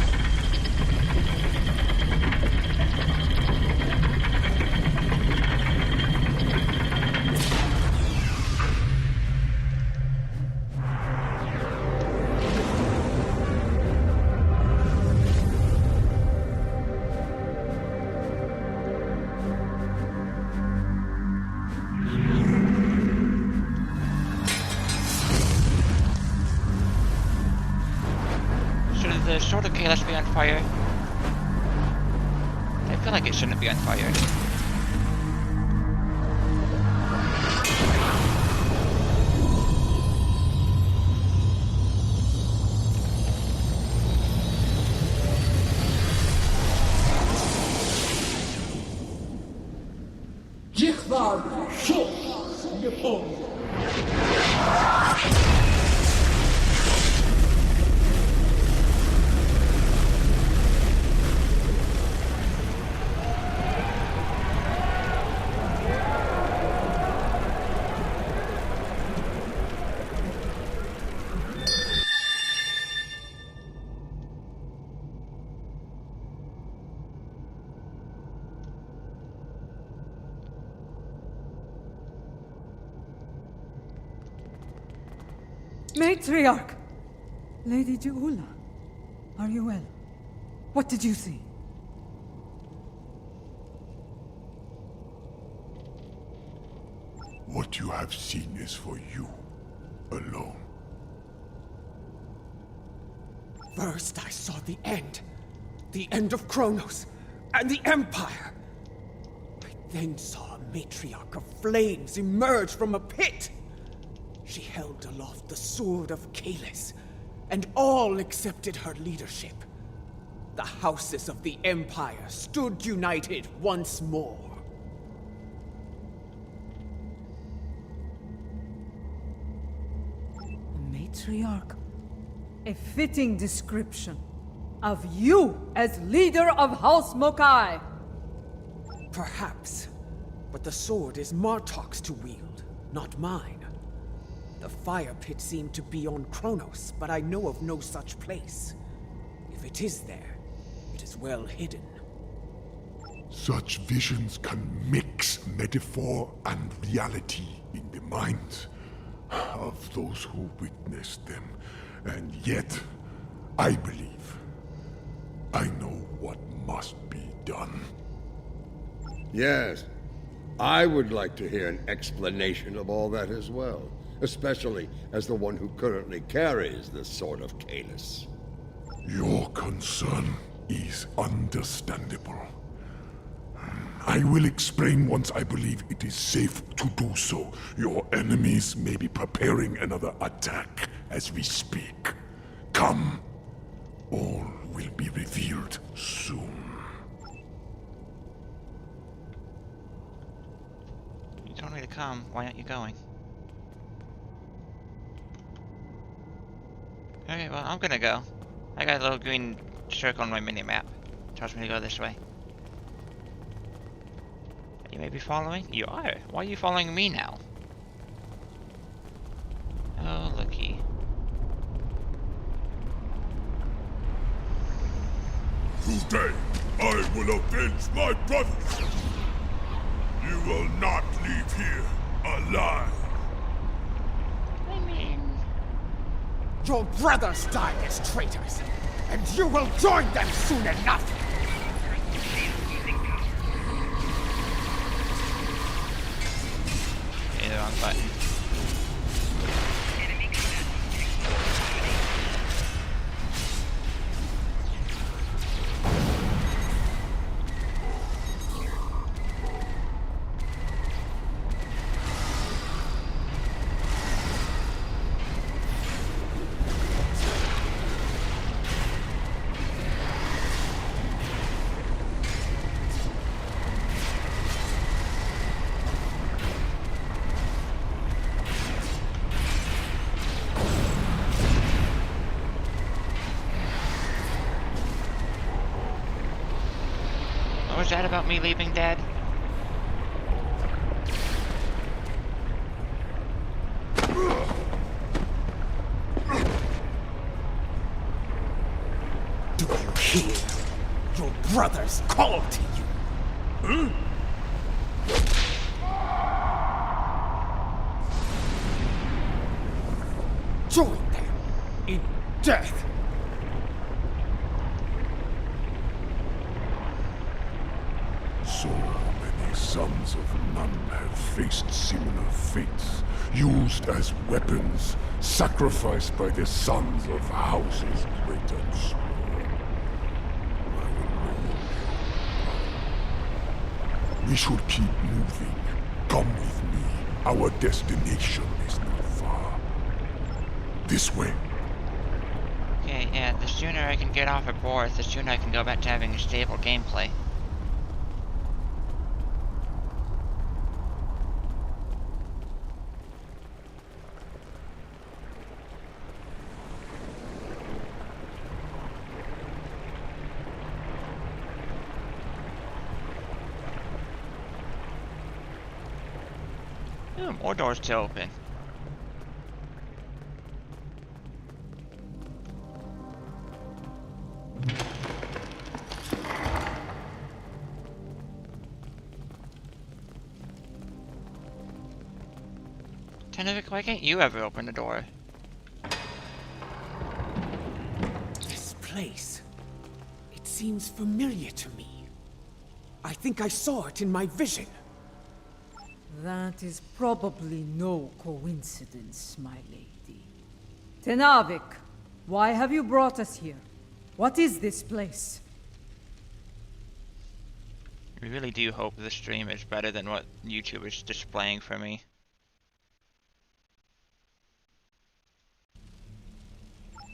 The Sword of Kahless be on fire? I feel like it shouldn't be on fire. Matriarch! Lady Juula, are you well? What did you see? What you have seen is for you alone. First I saw the end. The end of Kronos and the Empire. I then saw a matriarch of flames emerge from a pit. She held aloft the sword of Kalis, and all accepted her leadership. The houses of the Empire stood united once more. Matriarch, a fitting description of you as leader of House Mokai. Perhaps, but the sword is Martok's to wield, not mine. The fire pit seemed to be on Kronos, but I know of no such place. If it is there, it is well hidden. Such visions can mix metaphor and reality in the minds of those who witnessed them. And yet, I believe I know what must be done. Yes, I would like to hear an explanation of all that as well, especially as the one who currently carries the Sword of Kalis. Your concern is understandable. I will explain once I believe it is safe to do so. Your enemies may be preparing another attack as we speak. Come. All will be revealed soon. You told me to come. Why aren't you going? Okay, well, I'm gonna go. I got a little green circle on my mini-map. Tells me to go this way. You may be following? You are. Why are you following me now? Oh, looky. Today, I will avenge my brothers. You will not leave here alive. I mean... Your brothers died as traitors, and you will join them soon enough! Okay, the wrong button. What was that about me leaving, Dad? Do you hear? Your brothers call to you! Join them in death! So many sons of none have faced similar fates, used as weapons, sacrificed by the sons of houses great and small. I will know. We should keep moving. Come with me. Our destination is not far. This way. Okay, yeah, the sooner I can get off of Borth, the sooner I can go back to having a stable gameplay. Ooh, more doors to open. Tenevik, why can't you ever open the door? place. It seems familiar to me. I think I saw it in my vision. That is probably no coincidence, my lady. Tenavik, why have you brought us here? What is this place? I really do hope the stream is better than what YouTube is displaying for me.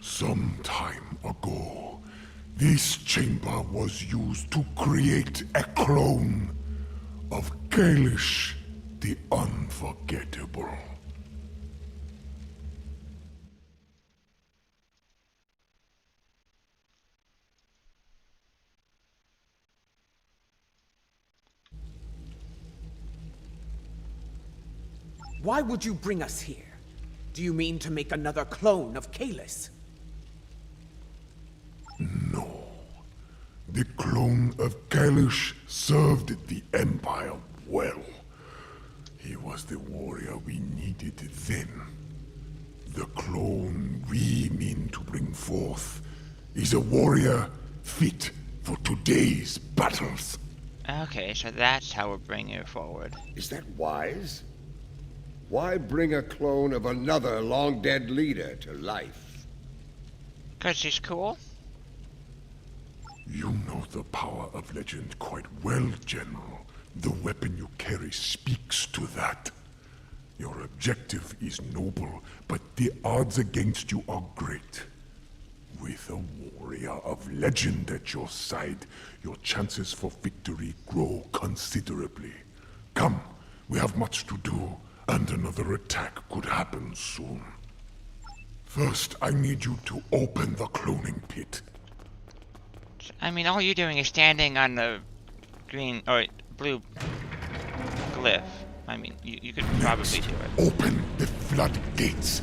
Some time ago, this chamber was used to create a clone of Kalish the Unforgettable. Why would you bring us here? Do you mean to make another clone of Kalis? No. The clone of Kalish served the Empire well. He was the warrior we needed then. The clone we mean to bring forth is a warrior fit for today's battles. Okay, so that's how we're bringing her forward. Is that wise? Why bring a clone of another long-dead leader to life? 'Cause she's cool? You know the power of legend quite well, General. The weapon you carry speaks to that. Your objective is noble, but the odds against you are great. With a warrior of legend at your side, your chances for victory grow considerably. Come, we have much to do, and another attack could happen soon. First, I need you to open the cloning pit. I mean, all you're doing is standing on the green or blue glyph. I mean, you could probably do it. Open the floodgates.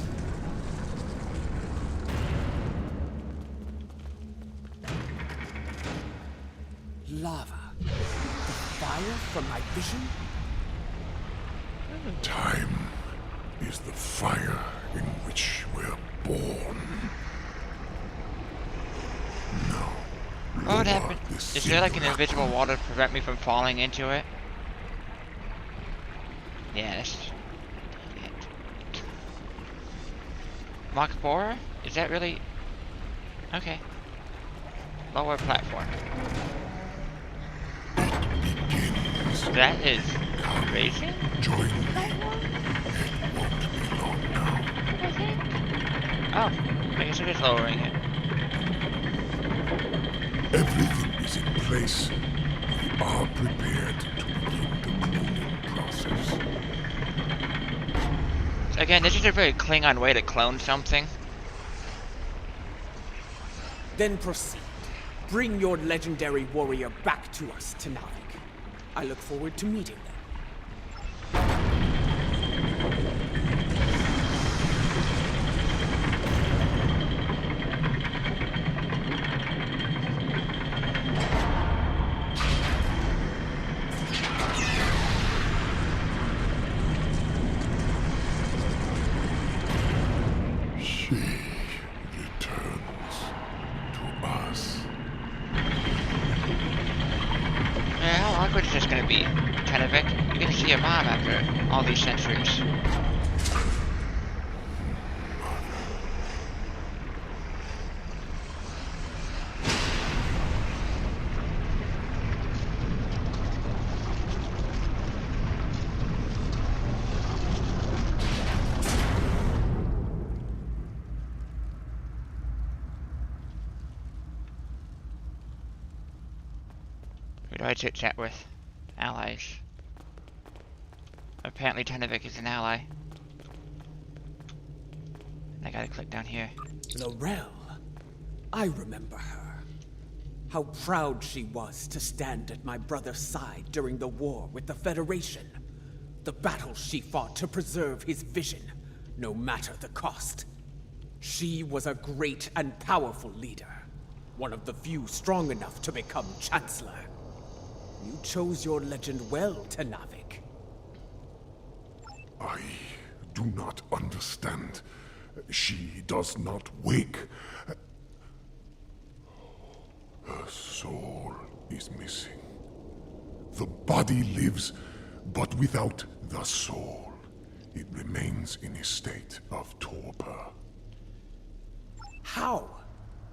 Lava. The fire from my vision? Time is the fire in which we're born. Now, What lower happened? the Is there like an silver invisible wall to prevent me from falling into it? Yes. Mach Borer? Is that really... Okay. Lower platform. begins. That is crazy? Join me. It won't be long now. Oh, I guess it is lowering it. Everything is in place. We are prepared to begin the cloning process. Again, this is a very Klingon way to clone something. Then proceed. Bring your legendary warrior back to us, Tenavik. I look forward to meeting them. She returns to us. Yeah, how awkward is this gonna be, Tenavik? You get to see your mom after all these centuries. Who do I chit chat with? Allies. Apparently Tenavik is an ally. I gotta click down here. Laurel. I remember her. How proud she was to stand at my brother's side during the war with the Federation. The battles she fought to preserve his vision, no matter the cost. She was a great and powerful leader. One of the few strong enough to become Chancellor. You chose your legend well, Tenavik. I do not understand. She does not wake. is missing. The body lives, but without the soul. It remains in a state of torpor. How?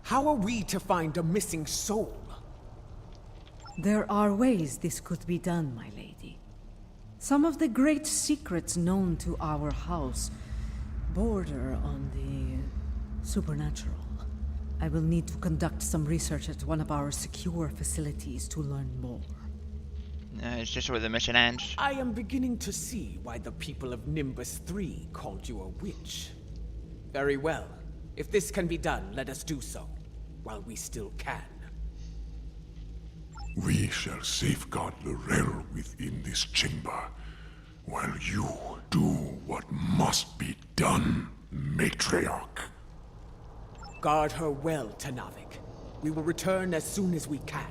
How are we to find a missing soul? There are ways this could be done, my lady. Some of the great secrets known to our house border on the supernatural. I will need to conduct some research at one of our secure facilities to learn more. It's just where the mission ends. I am beginning to see why the people of Nimbus 3 called you a witch. Very well. If this can be done, let us do so, while we still can. We shall safeguard Lorel within this chamber, while you do what must be done, Matriarch. Guard her well, Tanavik. We will return as soon as we can.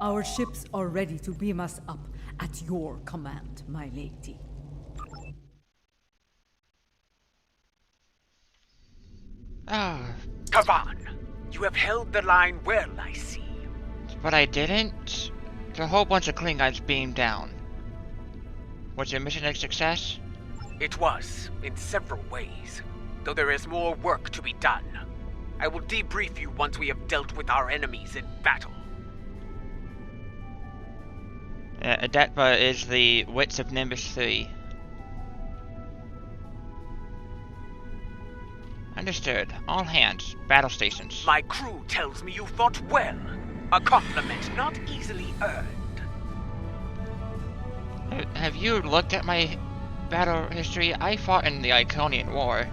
Our ships are ready to beam us up at your command, my lady. Kavan, you have held the line well, I see. But I didn't. A whole bunch of Klingons beamed down. Was your mission a success? It was, in several ways, though there is more work to be done. I will debrief you once we have dealt with our enemies in battle. Adetba is the wits of Nimbus 3. Understood. All hands. Battle stations. My crew tells me you fought well. A compliment not easily earned. Have you looked at my battle history? I fought in the Iconian War.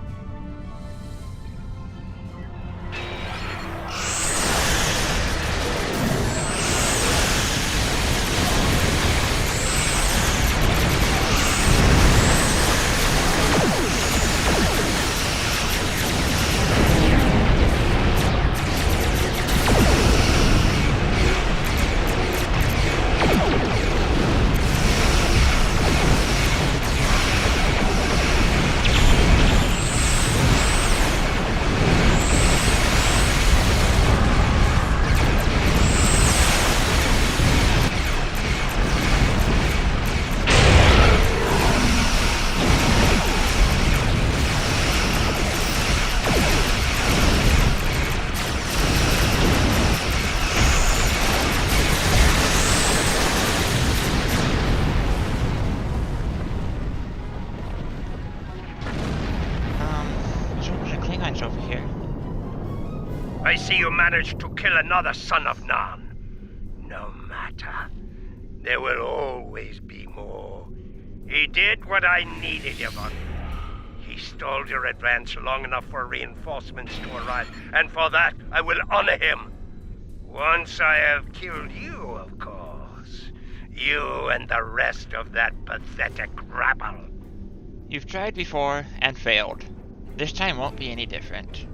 Over here. I see you managed to kill another son of Nan. No matter. There will always be more. He did what I needed him on. He stalled your advance long enough for reinforcements to arrive, and for that I will honor him. Once I have killed you, of course. You and the rest of that pathetic rabble. You've tried before and failed. This time won't be any different.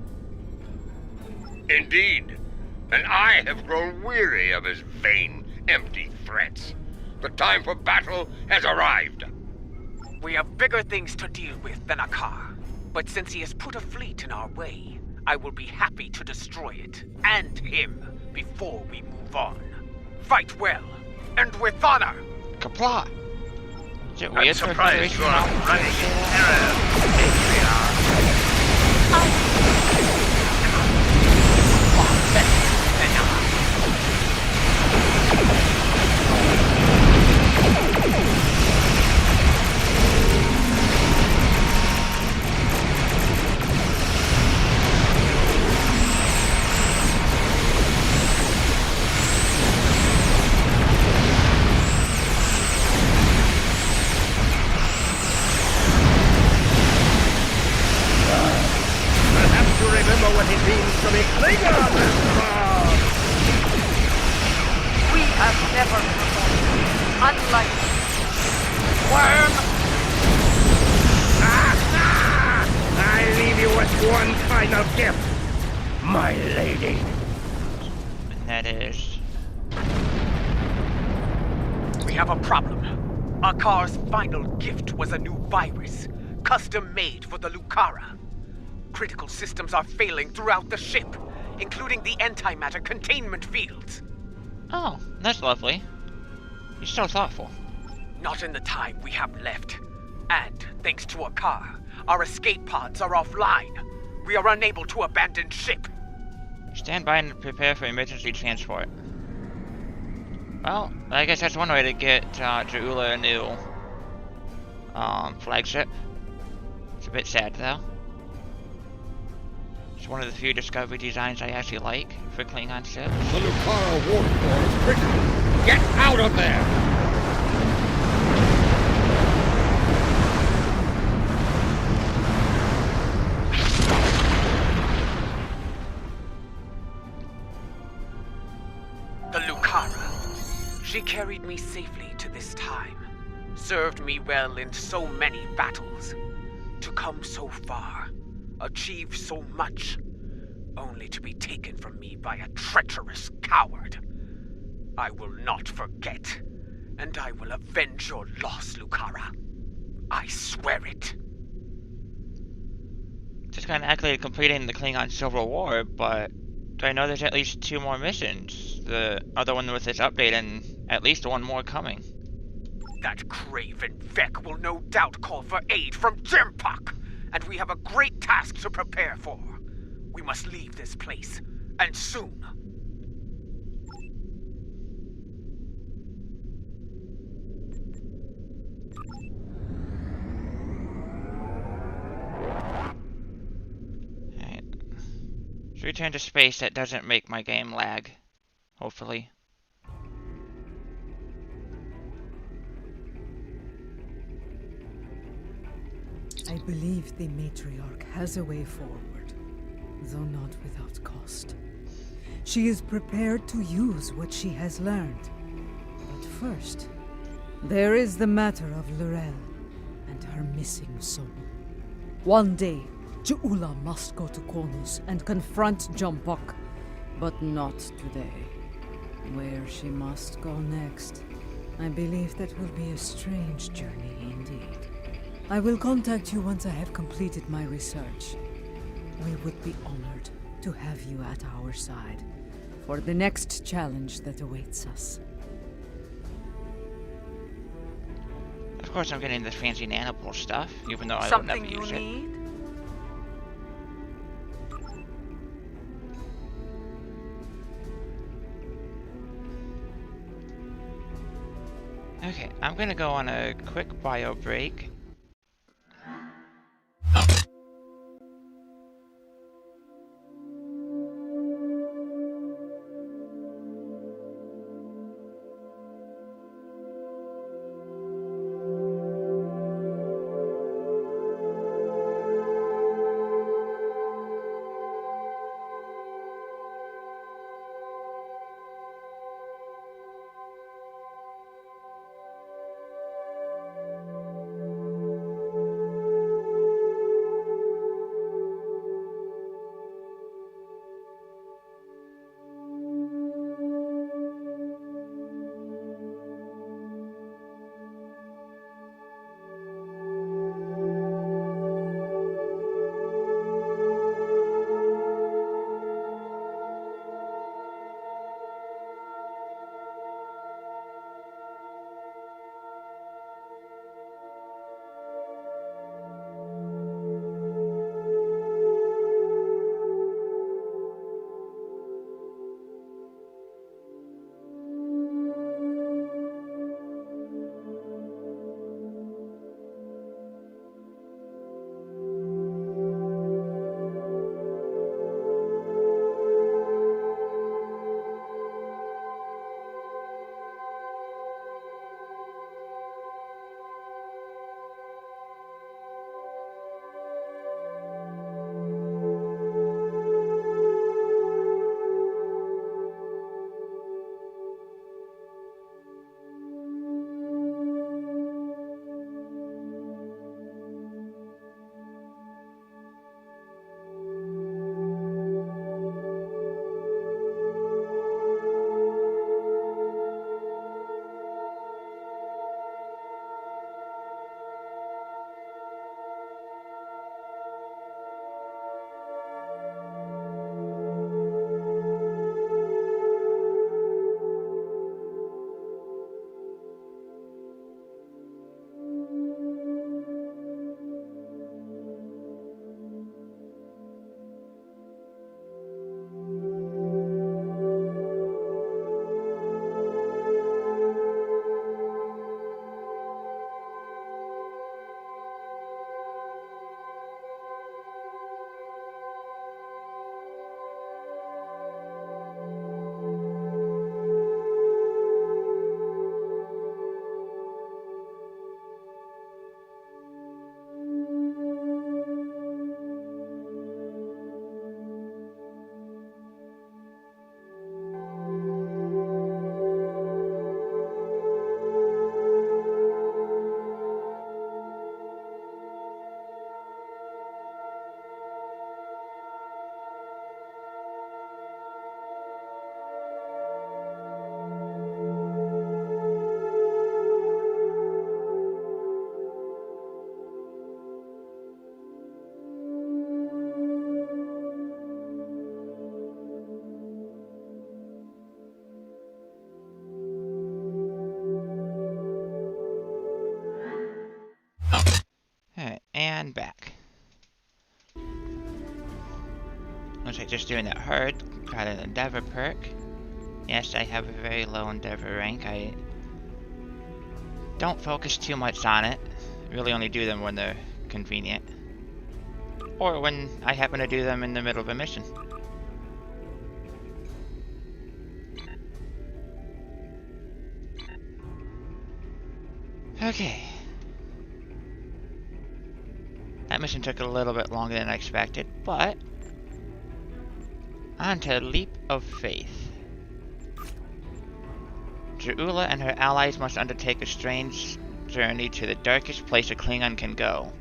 Indeed. And I have grown weary of his vain, empty threats. The time for battle has arrived. We have bigger things to deal with than Akar. But since he has put a fleet in our way, I will be happy to destroy it, and him, before we move on. Fight well, and with honor! Kapla! Is it I'm weird for a surprised Federation you are officer running to say in that? terror, Matriarch. Remember what it means to be Klingon, We have never performed unlike Worm! I leave you with one final gift, my lady. And that is... We have a problem. Akar's final gift was a new virus, custom made for the Lucara. Critical systems are failing throughout the ship, including the antimatter containment fields. Oh, that's lovely. You're so thoughtful. Not in the time we have left. And, thanks to Akar, our escape pods are offline. We are unable to abandon ship. Stand by and prepare for emergency transport. Well, I guess that's one way to get Ja'ula a new flagship. It's a bit sad though. It's one of the few Discovery designs I actually like for Klingon ships. The Lucara warfare is critical. Get out of there! The Lucara. She carried me safely to this time, served me well in so many battles. To come so far, achieve so much, only to be taken from me by a treacherous coward. I will not forget, and I will avenge your loss, Lucara. I swear it. Just kind of accurately completing the Klingon Civil War, but I know there's at least 2 more missions. The other one with this update and at least 1 more coming. That craven Vec will no doubt call for aid from Jempak, and we have a great task to prepare for. We must leave this place, and soon. Alright. So return to space that doesn't make my game lag. Hopefully. I believe the matriarch has a way forward, though not without cost. She is prepared to use what she has learned. But first, there is the matter of Lorel and her missing soul. One day, Ja'ula must go to Konus and confront Jumbuck, but not today. Where she must go next, I believe that will be a strange journey indeed. I will contact you once I have completed my research. We would be honored to have you at our side for the next challenge that awaits us. Of course I'm getting the fancy nanopore stuff, even though I would never Something you use it. need? Okay, I'm gonna go on a quick bio break. and back. Looks like just doing that hard. Got an Endeavor perk. Yes, I have a very low Endeavor rank. I don't focus too much on it. Really only do them when they're convenient. Or when I happen to do them in the middle of a mission. Okay. That mission took a little bit longer than I expected, but on to Leap of Faith. Je'Ula and her allies must undertake a strange journey to the darkest place a Klingon can go.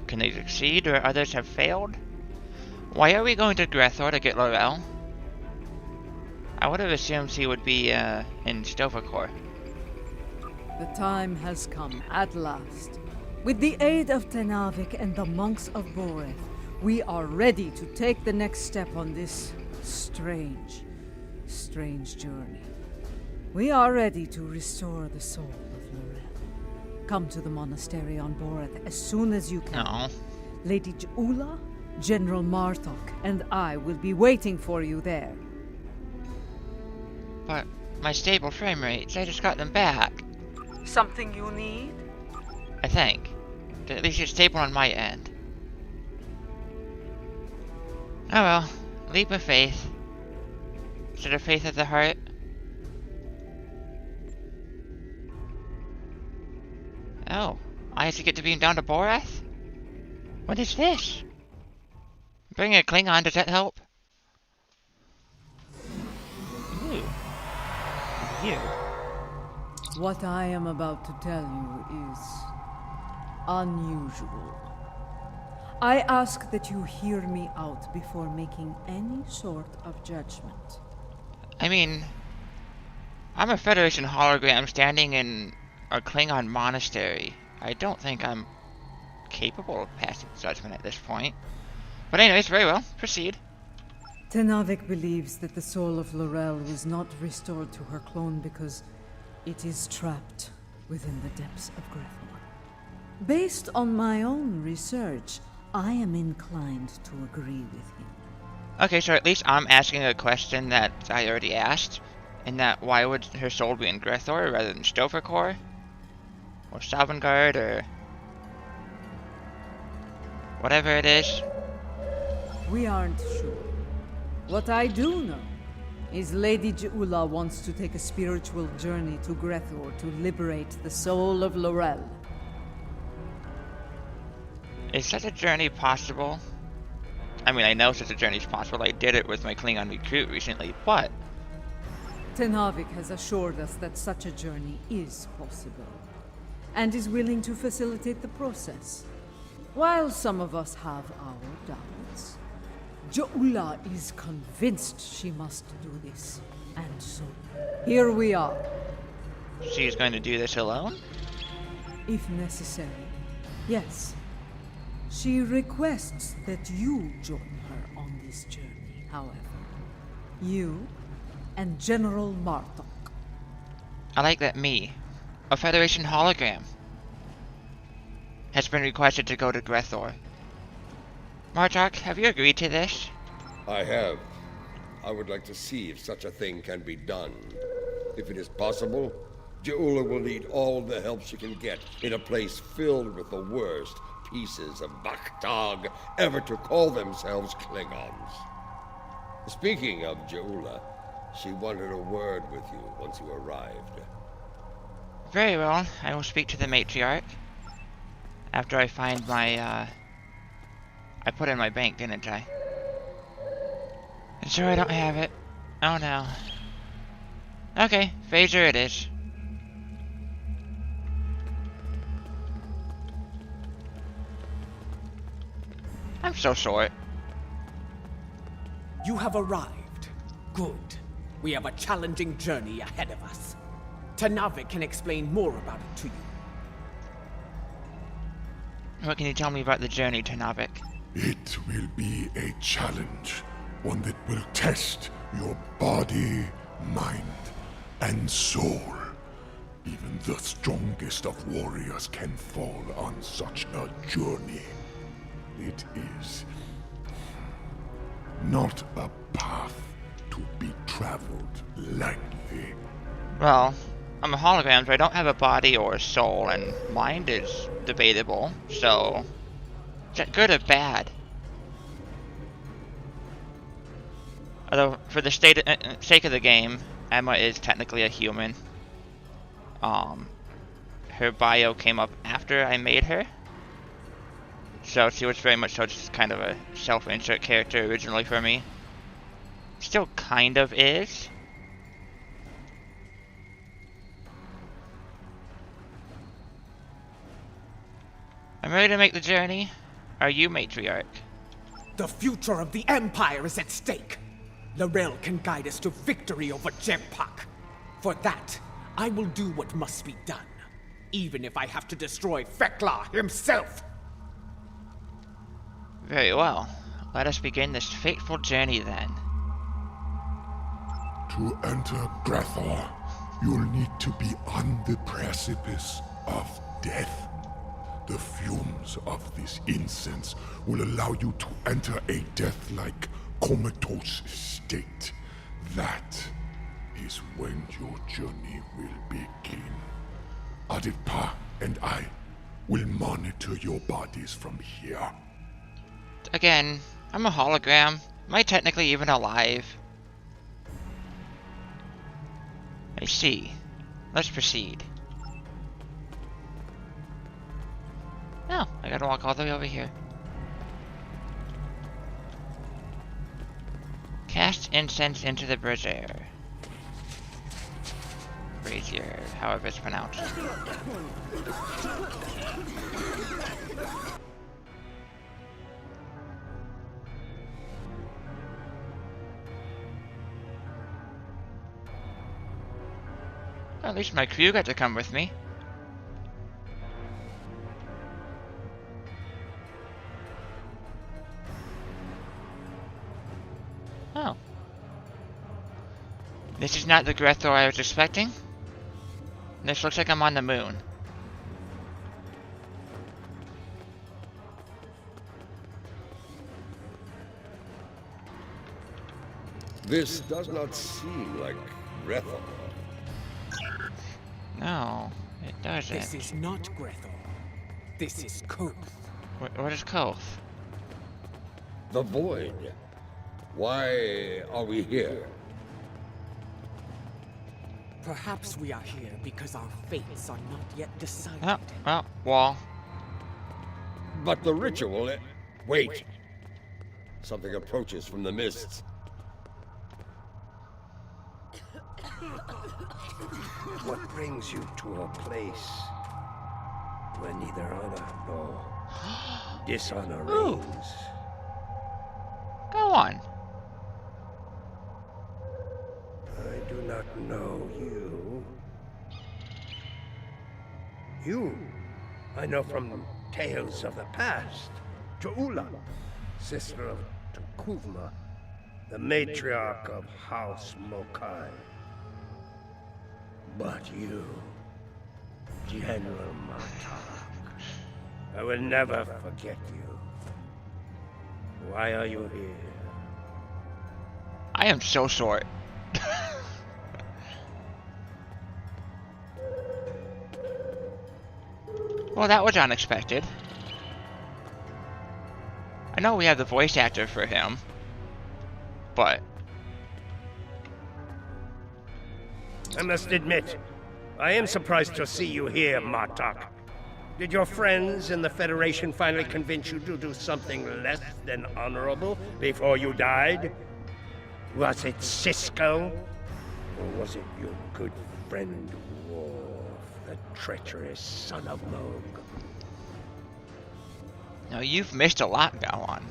Can they succeed where others have failed? Why are we going to Grethor to get L'Rell? I would have assumed he would be in Sto-vo-kor. The time has come at last. With the aid of Tenavik and the monks of Boreth, we are ready to take the next step on this strange journey. We are ready to restore the soul of L'Rell. Come to the monastery on Boreth as soon as you can. No. Lady Je'Ula, General Martok, and I will be waiting for you there. But my stable frame rates, I just got them back. Something you need? I think. At least it's stable on my end. Oh well. Leap of faith. Is it a faith of the heart? Oh. I actually get to beam down to Boreth? What is this? Bring a Klingon, does that help? Ooh. You. What I am about to tell you is unusual. I ask that you hear me out before making any sort of judgment. I mean, I'm a Federation hologram standing in a Klingon monastery. I don't think I'm capable of passing judgment at this point. But anyways, very well. Proceed. Tenavik believes that the soul of L'Rell was not restored to her clone because it is trapped within the depths of Grethor. Based on my own research, I am inclined to agree with him. Okay, so at least I'm asking a question that I already asked. In that, why would her soul be in Grethor rather than Sto-vo-kor? Or Sovngarde, or whatever it is? We aren't sure. What I do know is Lady Je'Ula wants to take a spiritual journey to Grethor to liberate the soul of L'Rell. Is such a journey possible? I mean, I know such a journey is possible. I did it with my Klingon recruit recently, but Tenavik has assured us that such a journey is possible, and is willing to facilitate the process. While some of us have our doubts, Je'Ula is convinced she must do this, and so here we are. she's going to do this alone? If necessary, yes. She requests that you join her on this journey, however. You and General Martok. I like that me, a Federation hologram, has been requested to go to Grethor. Martok, have you agreed to this? I have. I would like to see if such a thing can be done. If it is possible, Je'Ula will need all the help she can get in a place filled with the worst pieces of Bakhtag ever to call themselves Klingons. Speaking of Je'Ula, she wanted a word with you once you arrived. Very well, I will speak to the matriarch. After I find my, I put in my bank, didn't I? And sure, I don't have it. Oh no. Okay, phaser it is. I'm so short. You have arrived. Good. We have a challenging journey ahead of us. Tenavik can explain more about it to you. What can you tell me about the journey, Tenavik? It will be a challenge, one that will test your body, mind, and soul. Even the strongest of warriors can fall on such a journey. It is not a path to be traveled lightly. Well, I'm a hologram, so I don't have a body or a soul, and mind is debatable, so is that good or bad? Although, for the sake of the game, Emma is technically a human. Her bio came up after I made her, so she was very much so just kind of a self-insert character originally for me. Still kind of is. I'm ready to make the journey. Are you, Matriarch? The future of the Empire is at stake. Laurel can guide us to victory over Jempak. For that, I will do what must be done, even if I have to destroy Fekla himself. Very well. Let us begin this fateful journey then. To enter Grethor, you'll need to be on the precipice of death. The fumes of this incense will allow you to enter a death-like comatose state. That is when your journey will begin. Aditpa and I will monitor your bodies from here. Again, I'm a hologram. Am I technically even alive? I see. Let's proceed. Oh, I gotta walk all the way over here. Cast incense into the brazier. Brazier, however it's pronounced. At least my crew got to come with me. Oh. This is not the Grethor I was expecting. This looks like I'm on the moon. This does not seem like Grethor. No, it doesn't. This is not Grethor. This is Koth. What is Koth? The Void. Why are we here? Perhaps we are here because our fates are not yet decided. Oh, well, wall. But the ritual... Wait. Something approaches from the mists. What brings you to a place where neither honor nor dishonor reigns? Go on. I do not know you. You, I know from tales of the past. Tu'ula, sister of Tukuvma, the matriarch of House Mokai. But you, General Martok, I will never forget you. Why are you here? I am so short. Well, that was unexpected. I know we have the voice actor for him, but... I must admit, I am surprised to see you here, Martok. Did your friends in the Federation finally convince you to do something less than honorable before you died? Was it Cisco? Or was it your good friend Worf, the treacherous son of Moog? Now you've missed a lot, Gowon.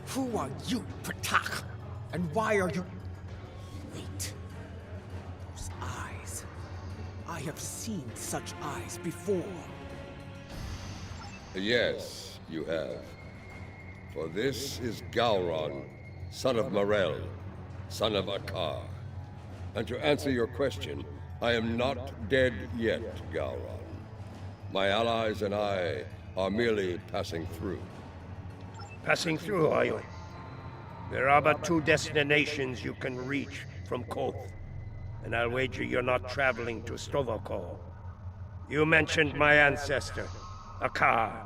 Who are you, Patak? And why are you... Wait. Those eyes. I have seen such eyes before. Yes, you have. For this is Gowron, son of Morel, son of Akar. And to answer your question, I am not dead yet, Gowron. My allies and I are merely passing through. Passing through, are you? There are but 2 destinations you can reach from Koth, and I'll wager you're not traveling to Stovokor. You mentioned my ancestor, Akar.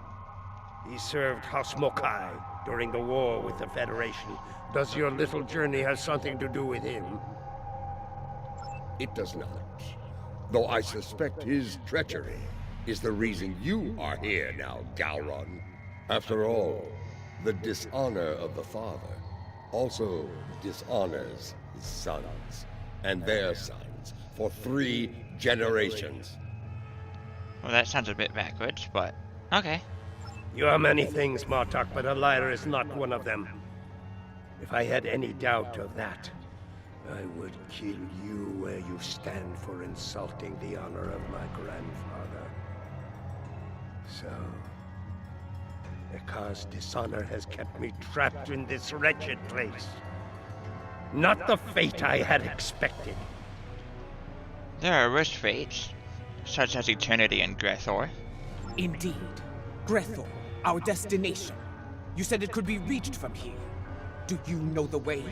He served House Mokai during the war with the Federation. Does your little journey have something to do with him? It does not. Though I suspect his treachery is the reason you are here now, Gowron. After all, the dishonor of the father also dishonors his sons and their sons for 3 generations. Well, that sounds a bit backwards, but okay. You are many things, Martok, but a liar is not one of them. If I had any doubt of that, I would kill you where you stand for insulting the honor of my grandfather. So, Akar's dishonor has kept me trapped in this wretched place. Not the fate I had expected. There are worse fates, such as eternity in Grethor. Indeed. Grethor, our destination. You said it could be reached from here. Do you know the way?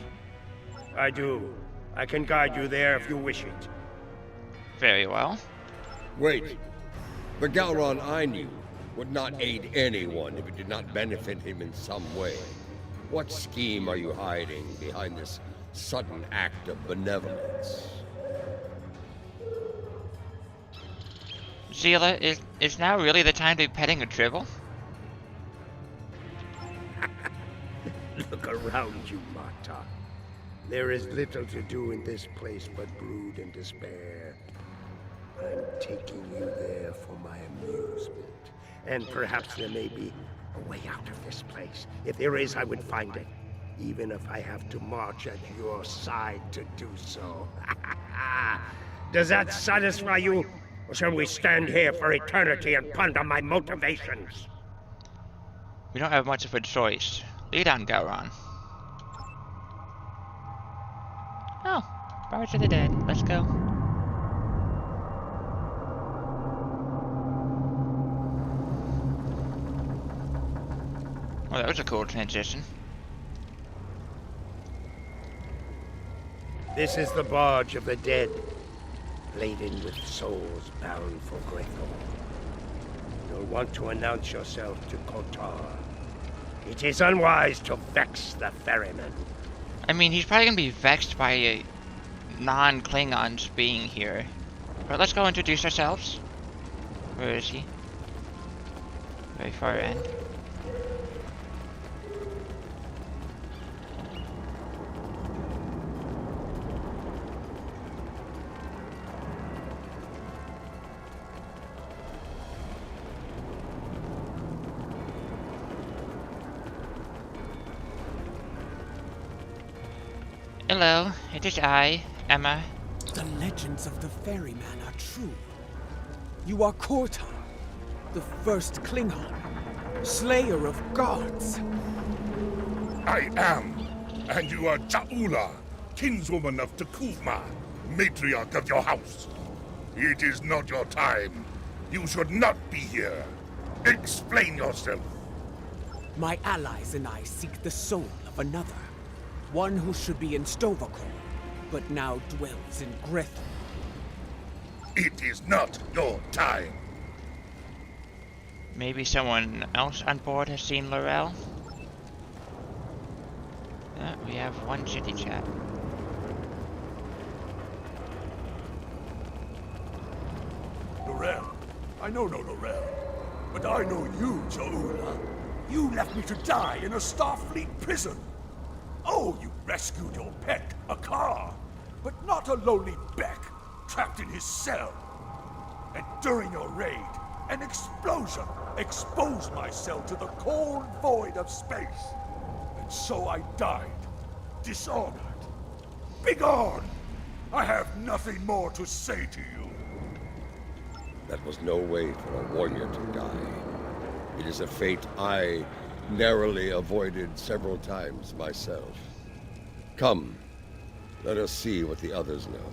I do. I can guide you there if you wish it. Very well. Wait. The Gowron I knew would not aid anyone if it did not benefit him in some way. What scheme are you hiding behind this sudden act of benevolence? Zila, is now really the time to be petting a dribble? Look around you, Martok. There is little to do in this place but brood and despair. I'm taking you there for my amusement. And perhaps there may be a way out of this place. If there is, I would find it. Even if I have to march at your side to do so. Does that satisfy you? Or shall we stand here for eternity and ponder my motivations? We don't have much of a choice. Lead on, Gowron. Oh, Barge of the Dead. Let's go. Well, that was a cool transition. This is the Barge of the Dead, laden with souls bound for Grethor. You'll want to announce yourself to Kotar. It is unwise to vex the ferryman. I mean, he's probably gonna be vexed by non-Klingons being here. But let's go introduce ourselves. Where is he? Very far end. Hello, it is I, Emma. The legends of the ferryman are true. You are Kortar, the first Klingon, slayer of gods. I am, and you are Cha'ula, kinswoman of Takuma, matriarch of your house. It is not your time. You should not be here. Explain yourself. My allies and I seek the soul of another. One who should be in Stovokor, but now dwells in Grethor. It is not your time. Maybe someone else on board has seen Laurel? We have one city chat. Laurel. I know no Laurel. But I know you, Cha'ula. You left me to die in a Starfleet prison. Oh, you rescued your pet, Akar, but not a lowly Beck, trapped in his cell. And during your raid, an explosion exposed my cell to the cold void of space. And so I died, dishonored. Begone! I have nothing more to say to you. That was no way for a warrior to die. It is a fate I narrowly avoided several times myself. Come, let us see what the others know.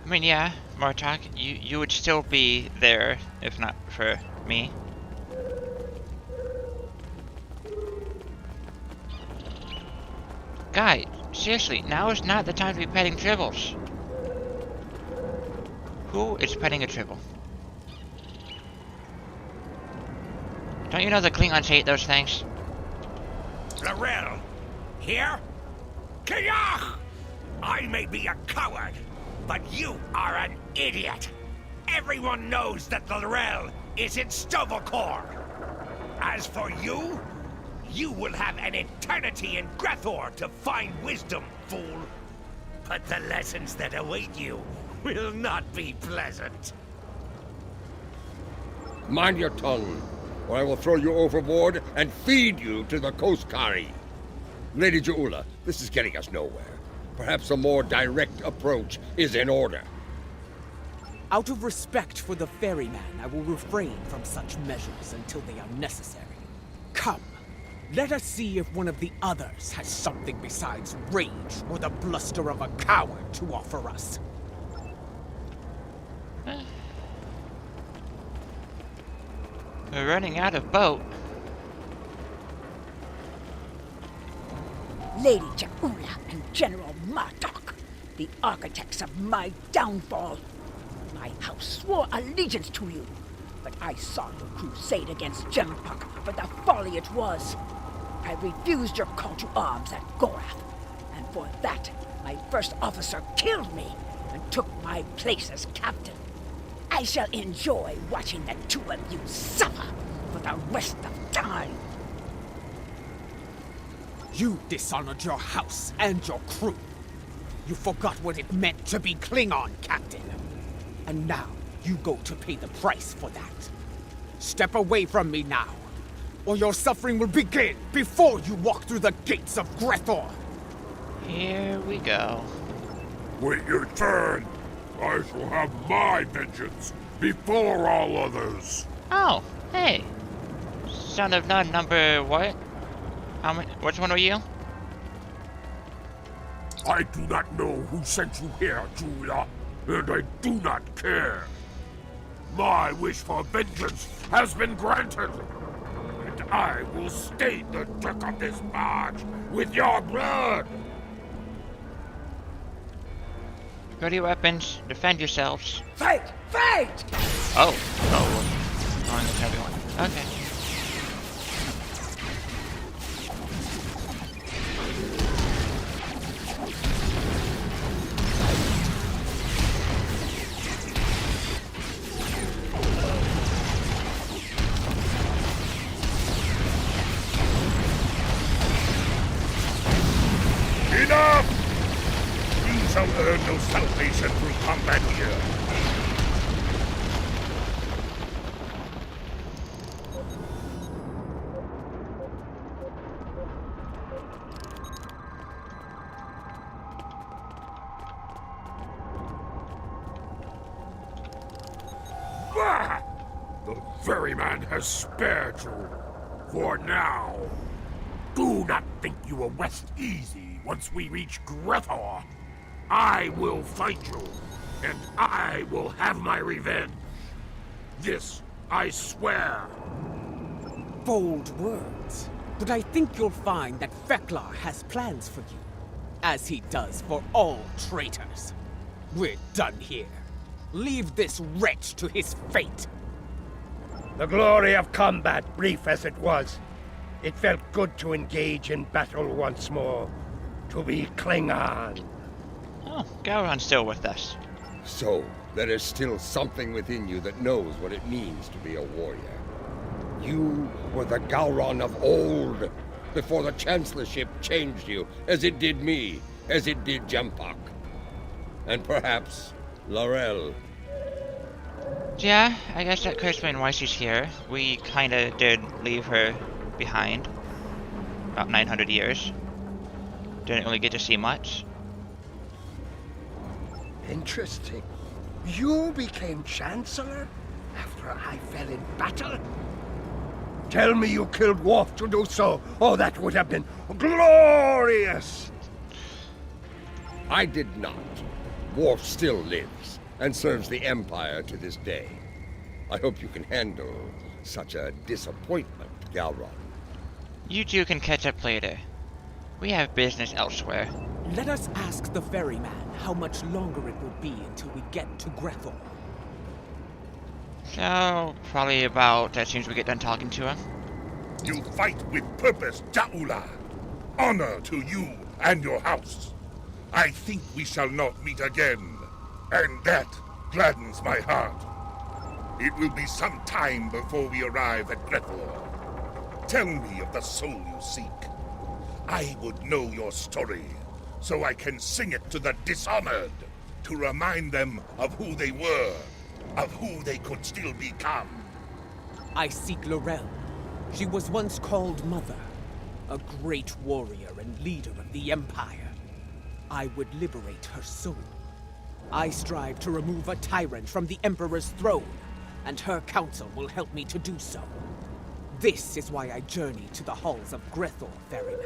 I mean, yeah, Martok, you would still be there if not for me. Guy, seriously, now is not the time to be petting tribbles. Who is petting a tribble? Don't you know the Klingons hate those things? Laurel, here? Kiyach! I may be a coward, but you are an idiot. Everyone knows that Laurel is in Sto-vo-kor. As for you, you will have an eternity in Grethor to find wisdom, fool. But the lessons that await you will not be pleasant. Mind your tongue, or I will throw you overboard and feed you to the Koskari. Lady Ja'ula, this is getting us nowhere. Perhaps a more direct approach is in order. Out of respect for the ferryman, I will refrain from such measures until they are necessary. Come, let us see if one of the others has something besides rage or the bluster of a coward to offer us. We're running out of boat. Lady Ja'ula and General Martok, the architects of my downfall. My house swore allegiance to you, but I saw your crusade against Jempuk for the folly it was. I refused your call to arms at Gorath, and for that, my first officer killed me and took my place as captain. I shall enjoy watching the two of you suffer for the rest of time. You dishonored your house and your crew. You forgot what it meant to be Klingon, Captain. And now you go to pay the price for that. Step away from me now, or your suffering will begin before you walk through the gates of Grethor. Here we go. Wait your turn. I shall have my vengeance before all others. Oh, hey. Son of none number what? Which one are you? I do not know who sent you here, Julia, and I do not care. My wish for vengeance has been granted, and I will stain the deck of this barge with your blood. Ready weapons, defend yourselves. Fight! Fight! Oh, on with everyone. Okay. Enough! You shall earn no salvation through combat here. Ah! The ferryman has spared you. For now. Do not think you will rest easy once we reach Grethor. I will find you, and I will have my revenge. This I swear. Bold words, but I think you'll find that Feklar has plans for you, as he does for all traitors. We're done here. Leave this wretch to his fate. The glory of combat, brief as it was. It felt good to engage in battle once more. To be Klingon. Oh, Gowron's still with us. So, there is still something within you that knows what it means to be a warrior. You were the Gowron of old, before the Chancellorship changed you, as it did me, as it did Jempuk. And perhaps Laurel. Yeah, I guess that could explain why she's here. We kinda did leave her behind. About 900 years. Didn't really get to see much. Interesting. You became Chancellor after I fell in battle? Tell me you killed Worf to do so. Oh, that would have been glorious! I did not. Worf still lives, and serves the Empire to this day. I hope you can handle such a disappointment, Gowron. You two can catch up later. We have business elsewhere. Let us ask the ferryman how much longer it will be until we get to Grethor. So, probably about as soon as we get done talking to him. You fight with purpose, Ja'ula. Honor to you and your house. I think we shall not meet again, and that gladdens my heart. It will be some time before we arrive at Grethor. Tell me of the soul you seek. I would know your story, so I can sing it to the dishonored, to remind them of who they were, of who they could still become. I seek Laurel. She was once called Mother, a great warrior and leader of the Empire. I would liberate her soul. I strive to remove a tyrant from the Emperor's throne, and her council will help me to do so. This is why I journey to the halls of Grethor, ferryman.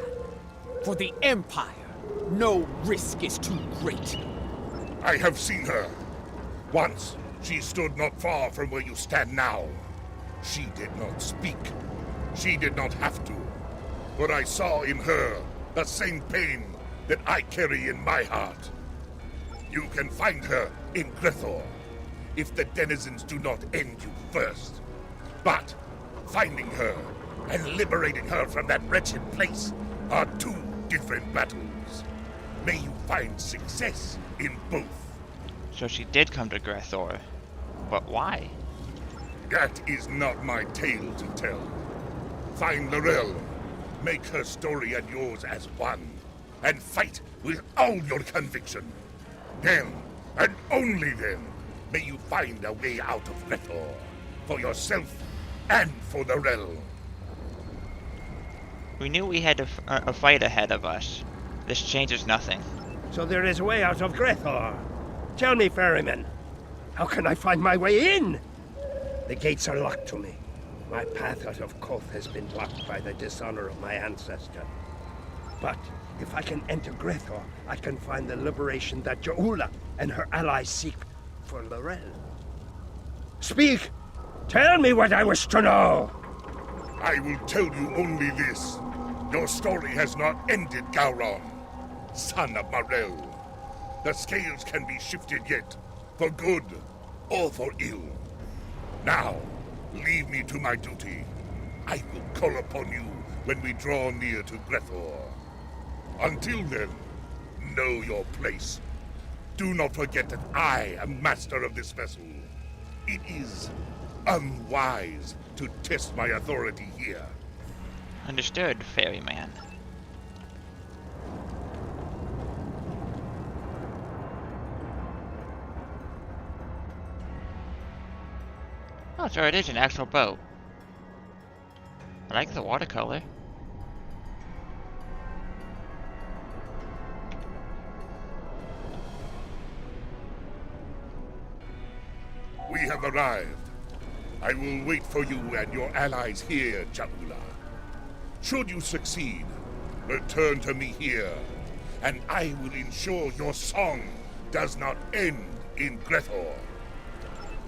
For the Empire, no risk is too great. I have seen her. Once, she stood not far from where you stand now. She did not speak. She did not have to. But I saw in her the same pain that I carry in my heart. You can find her in Grethor, if the denizens do not end you first. But finding her and liberating her from that wretched place are two different battles. May you find success in both. So she did come to Grethor. But why? That is not my tale to tell. Find Laurel, make her story and yours as one, and fight with all your conviction. Then, and only then, may you find a way out of Grethor, for yourself and for Laurel. We knew we had a fight ahead of us. This changes nothing. So there is a way out of Grethor. Tell me, ferryman, how can I find my way in? The gates are locked to me. My path out of Koth has been blocked by the dishonor of my ancestor. But if I can enter Grethor, I can find the liberation that Ja'ula and her allies seek for Laurel. Speak! Tell me what I wish to know! I will tell you only this. Your story has not ended, Gowron, son of Morel. The scales can be shifted yet, for good or for ill. Now, leave me to my duty. I will call upon you when we draw near to Grethor. Until then, know your place. Do not forget that I am master of this vessel. It is unwise to test my authority here. Understood, ferryman. Oh, so it is an actual boat. I like the watercolor. We have arrived. I will wait for you and your allies here, Ja'ula. Should you succeed, return to me here, and I will ensure your song does not end in Grethor.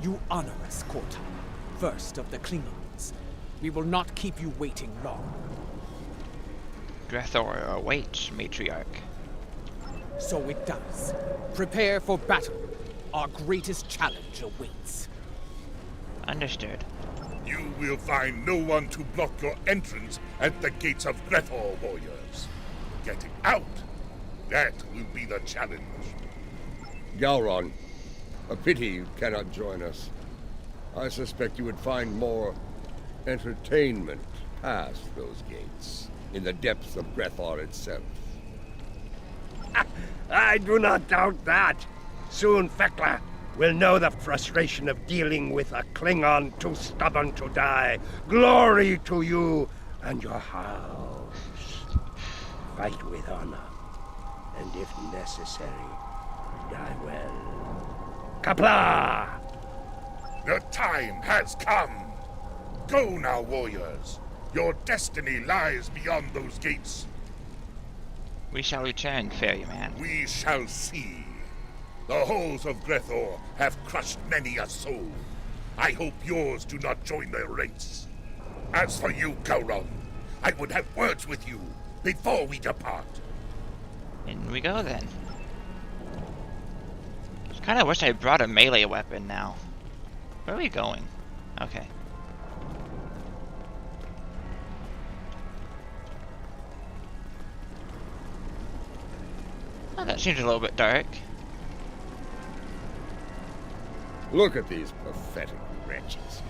You honor us, Korta, first of the Klingons. We will not keep you waiting long. Grethor awaits, matriarch. So it does. Prepare for battle. Our greatest challenge awaits. Understood. You will find no one to block your entrance at the gates of Grethor, warriors. Getting out, that will be the challenge. Gowron, a pity you cannot join us. I suspect you would find more entertainment past those gates, in the depths of Grethor itself. I do not doubt that. Soon Fekla will know the frustration of dealing with a Klingon too stubborn to die. Glory to you and your house. Fight with honor, and if necessary, die well. Kapla! The time has come. Go now, warriors. Your destiny lies beyond those gates. We shall return, ferryman. We shall see. The halls of Grethor have crushed many a soul. I hope yours do not join their ranks. As for you, Gowron, I would have words with you, before we depart. In we go then. Just kinda wish I brought a melee weapon now. Where are we going? Okay. Oh, that seems a little bit dark. Look at these pathetic wretches,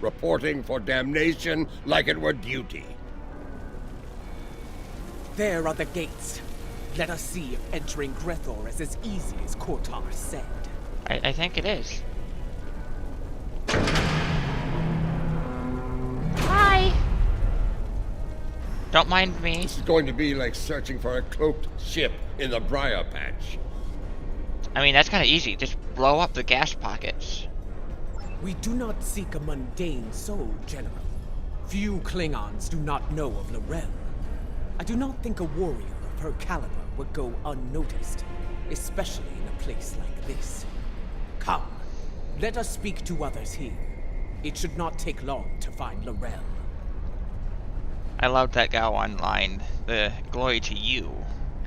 reporting for damnation like it were duty. There are the gates. Let us see if entering Grethor is as easy as Kortar said. I think it is. Hi! Don't mind me. This is going to be like searching for a cloaked ship in the Briar Patch. I mean, that's kinda easy. Just blow up the gas pockets. We do not seek a mundane soul, General. Few Klingons do not know of Lorel. I do not think a warrior of her caliber would go unnoticed, especially in a place like this. Come, let us speak to others here. It should not take long to find Lorel. I loved that guy online. The glory to you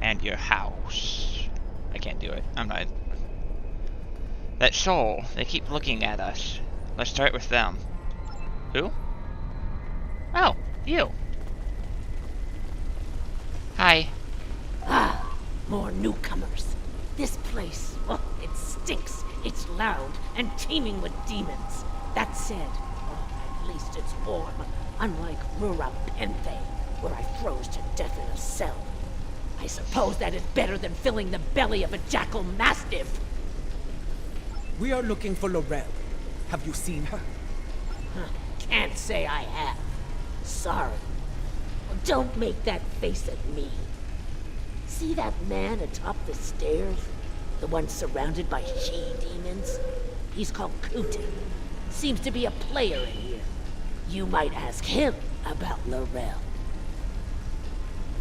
and your house. I can't do it. I'm not. That soul, they keep looking at us. Let's start with them. Who? Oh, you. Hi. Ah, more newcomers. This place, oh, it stinks. It's loud and teeming with demons. That said, oh, at least it's warm. Unlike Rura Penthe, where I froze to death in a cell. I suppose that is better than filling the belly of a jackal mastiff. We are looking for Lorel. Have you seen her? Can't say I have. Sorry. Don't make that face at me. See that man atop the stairs? The one surrounded by she-demons? He's called Kutin. Seems to be a player in here. You might ask him about Lorel.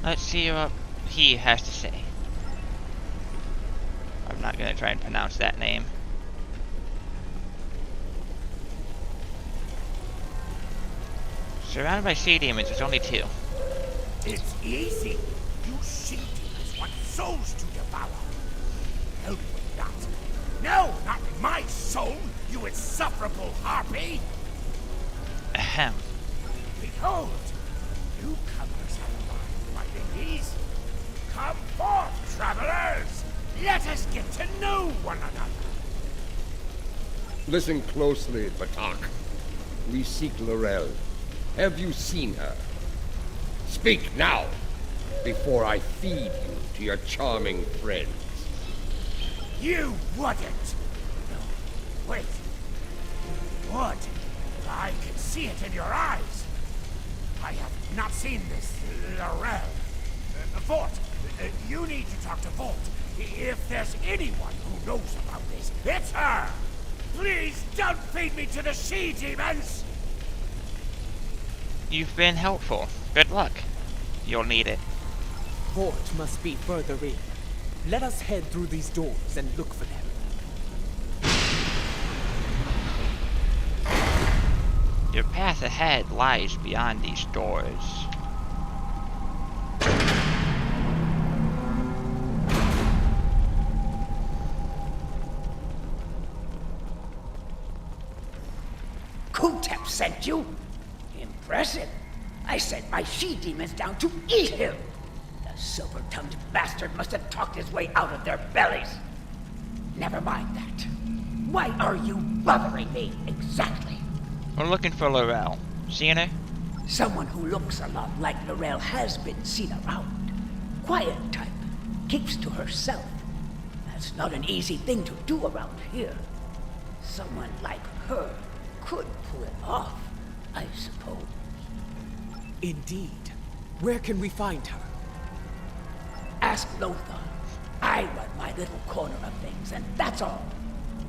Let's see what he has to say. I'm not gonna try and pronounce that name. Surrounded by sea demons, there's only two. It's easy. You she-demons want souls to devour. Help me not. No, not my soul, you insufferable harpy! Ahem. Behold, newcomers have arrived by degrees. Come forth, travelers! Let us get to know one another. Listen closely, Batak. We seek Lorel. Have you seen her? Speak now, before I feed you to your charming friends. You wouldn't. No, wait. You would. I can see it in your eyes. I have not seen this Lorel. Vought, you need to talk to Vought. If there's anyone who knows about this, it's her. Please don't feed me to the she-demons. You've been helpful. Good luck. You'll need it. Vought must be further in. Let us head through these doors and look for them. Your path ahead lies beyond these doors. Kutep sent you? Impressive. I sent my she-demons down to eat him. The silver-tongued bastard must have talked his way out of their bellies. Never mind that. Why are you bothering me, exactly? We're looking for Lorel. Seen her? Someone who looks a lot like Lorel has been seen around. Quiet type. Keeps to herself. That's not an easy thing to do around here. Someone like her could pull it off, I suppose. Indeed. Where can we find her? Ask Lothar. I run my little corner of things, and that's all.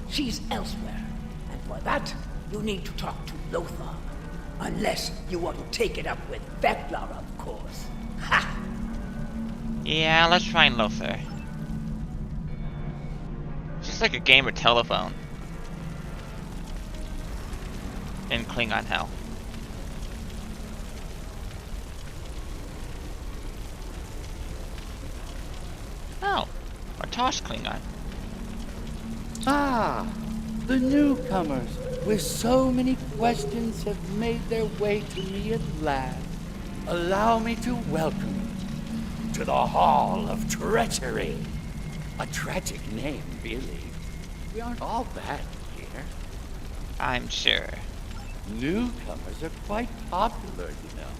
She's elsewhere, and for that, you need to talk to Lothar. Unless you want to take it up with Veklar, of course. Ha! Yeah, let's find Lothar. It's just like a game of telephone. In Klingon hell. Oh, a toss Klingon. Ah, the newcomers with so many questions have made their way to me at last. Allow me to welcome you to the Hall of Treachery. A tragic name, really. We aren't all bad here. I'm sure. Newcomers are quite popular, you know.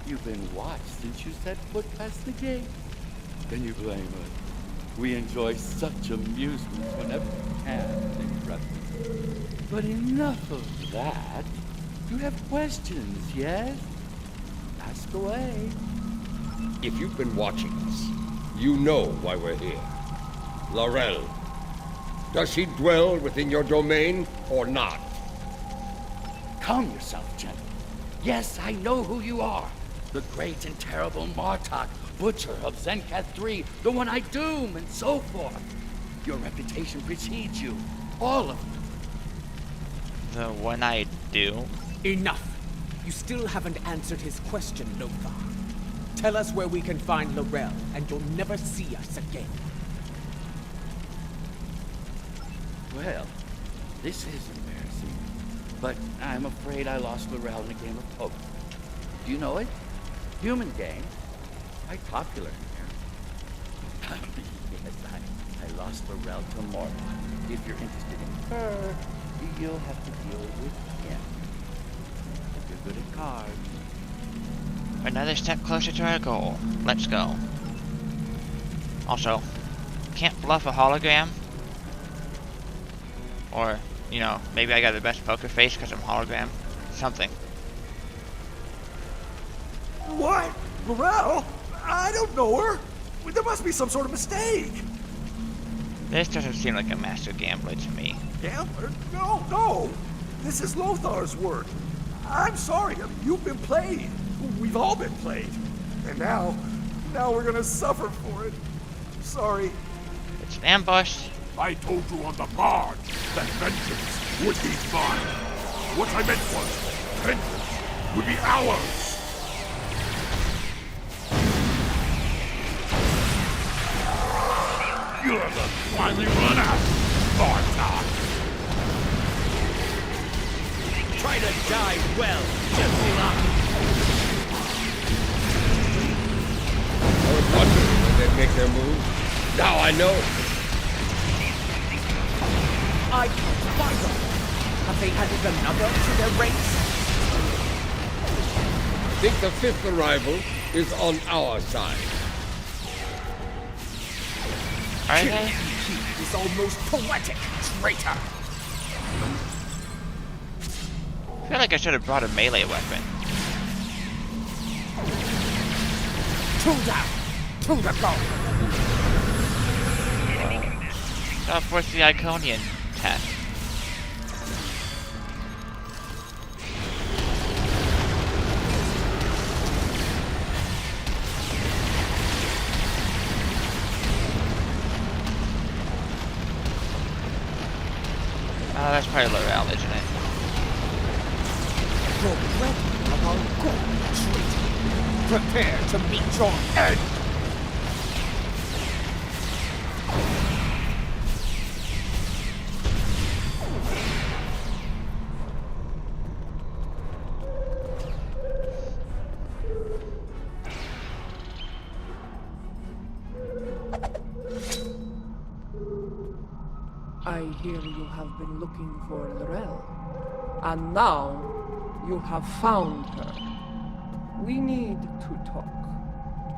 You've been watched since you set foot past the gate. Can you blame us? We enjoy such amusement whenever we can, interrupt us. But enough of that. You have questions, yes? Ask away. If you've been watching us, you know why we're here. Laurel. Does he dwell within your domain or not? Calm yourself, gentlemen. Yes, I know who you are. The great and terrible Martok, Butcher of Zenkath 3, the one I doom, and so forth. Your reputation precedes you. All of you. The one I do? Enough. You still haven't answered his question, Lothar. Tell us where we can find Laurel, and you'll never see us again. Well, this is embarrassing. But I'm afraid I lost Laurel in a game of poker. Do you know it? Human game. Quite popular here. Yes, I lost Laurel to Morta. If you're interested in her, you'll have to deal with him. If you're good at cards. Another step closer to our goal. Let's go. Also, can't bluff a hologram. Or, you know, maybe I got the best poker face because I'm hologram. Something. What? Laurel? I don't know her. There must be some sort of mistake. This doesn't seem like a master gambler to me. Gambler? No. This is Lothar's work. I'm sorry. You've been played. We've all been played. And now we're gonna suffer for it. Sorry. It's an ambush. I told you on the barge that vengeance would be mine. What I meant was, vengeance would be ours. You're the finally run out, Bartok. Try to die well, Jefferson. I was wondering when they'd make their move. Now I know. I can't find them. Have they added another to their race? I think the fifth arrival is on our side. Are they? It's almost poetic, traitor. I feel like I should have brought a melee weapon. Two down. To the goal. Of course, the Iconian test. Oh, that's probably Laurel, isn't it? The weapon of our gold, traitor. Prepare to meet your end. I hear you have been looking for Laurel, and now you have found her. We need to talk.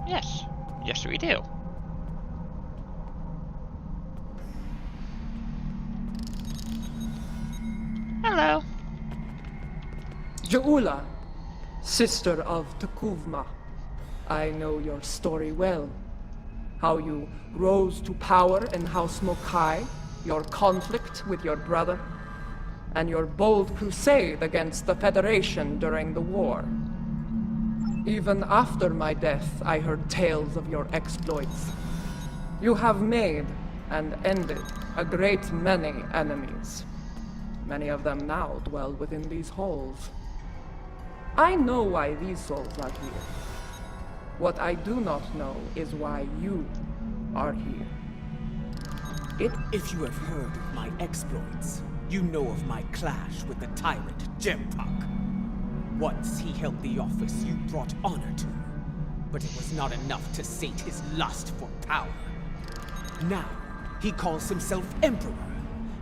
Yes. Yes, we do. Hello. Jaula, sister of Takuvma. I know your story well. How you rose to power in House Mokai, your conflict with your brother, and your bold crusade against the Federation during the war. Even after my death, I heard tales of your exploits. You have made and ended a great many enemies. Many of them now dwell within these halls. I know why these souls are here. What I do not know is why you are here. If you have heard of my exploits, you know of my clash with the tyrant Jempok. Once he held the office you brought honor to, but it was not enough to sate his lust for power. Now, he calls himself Emperor,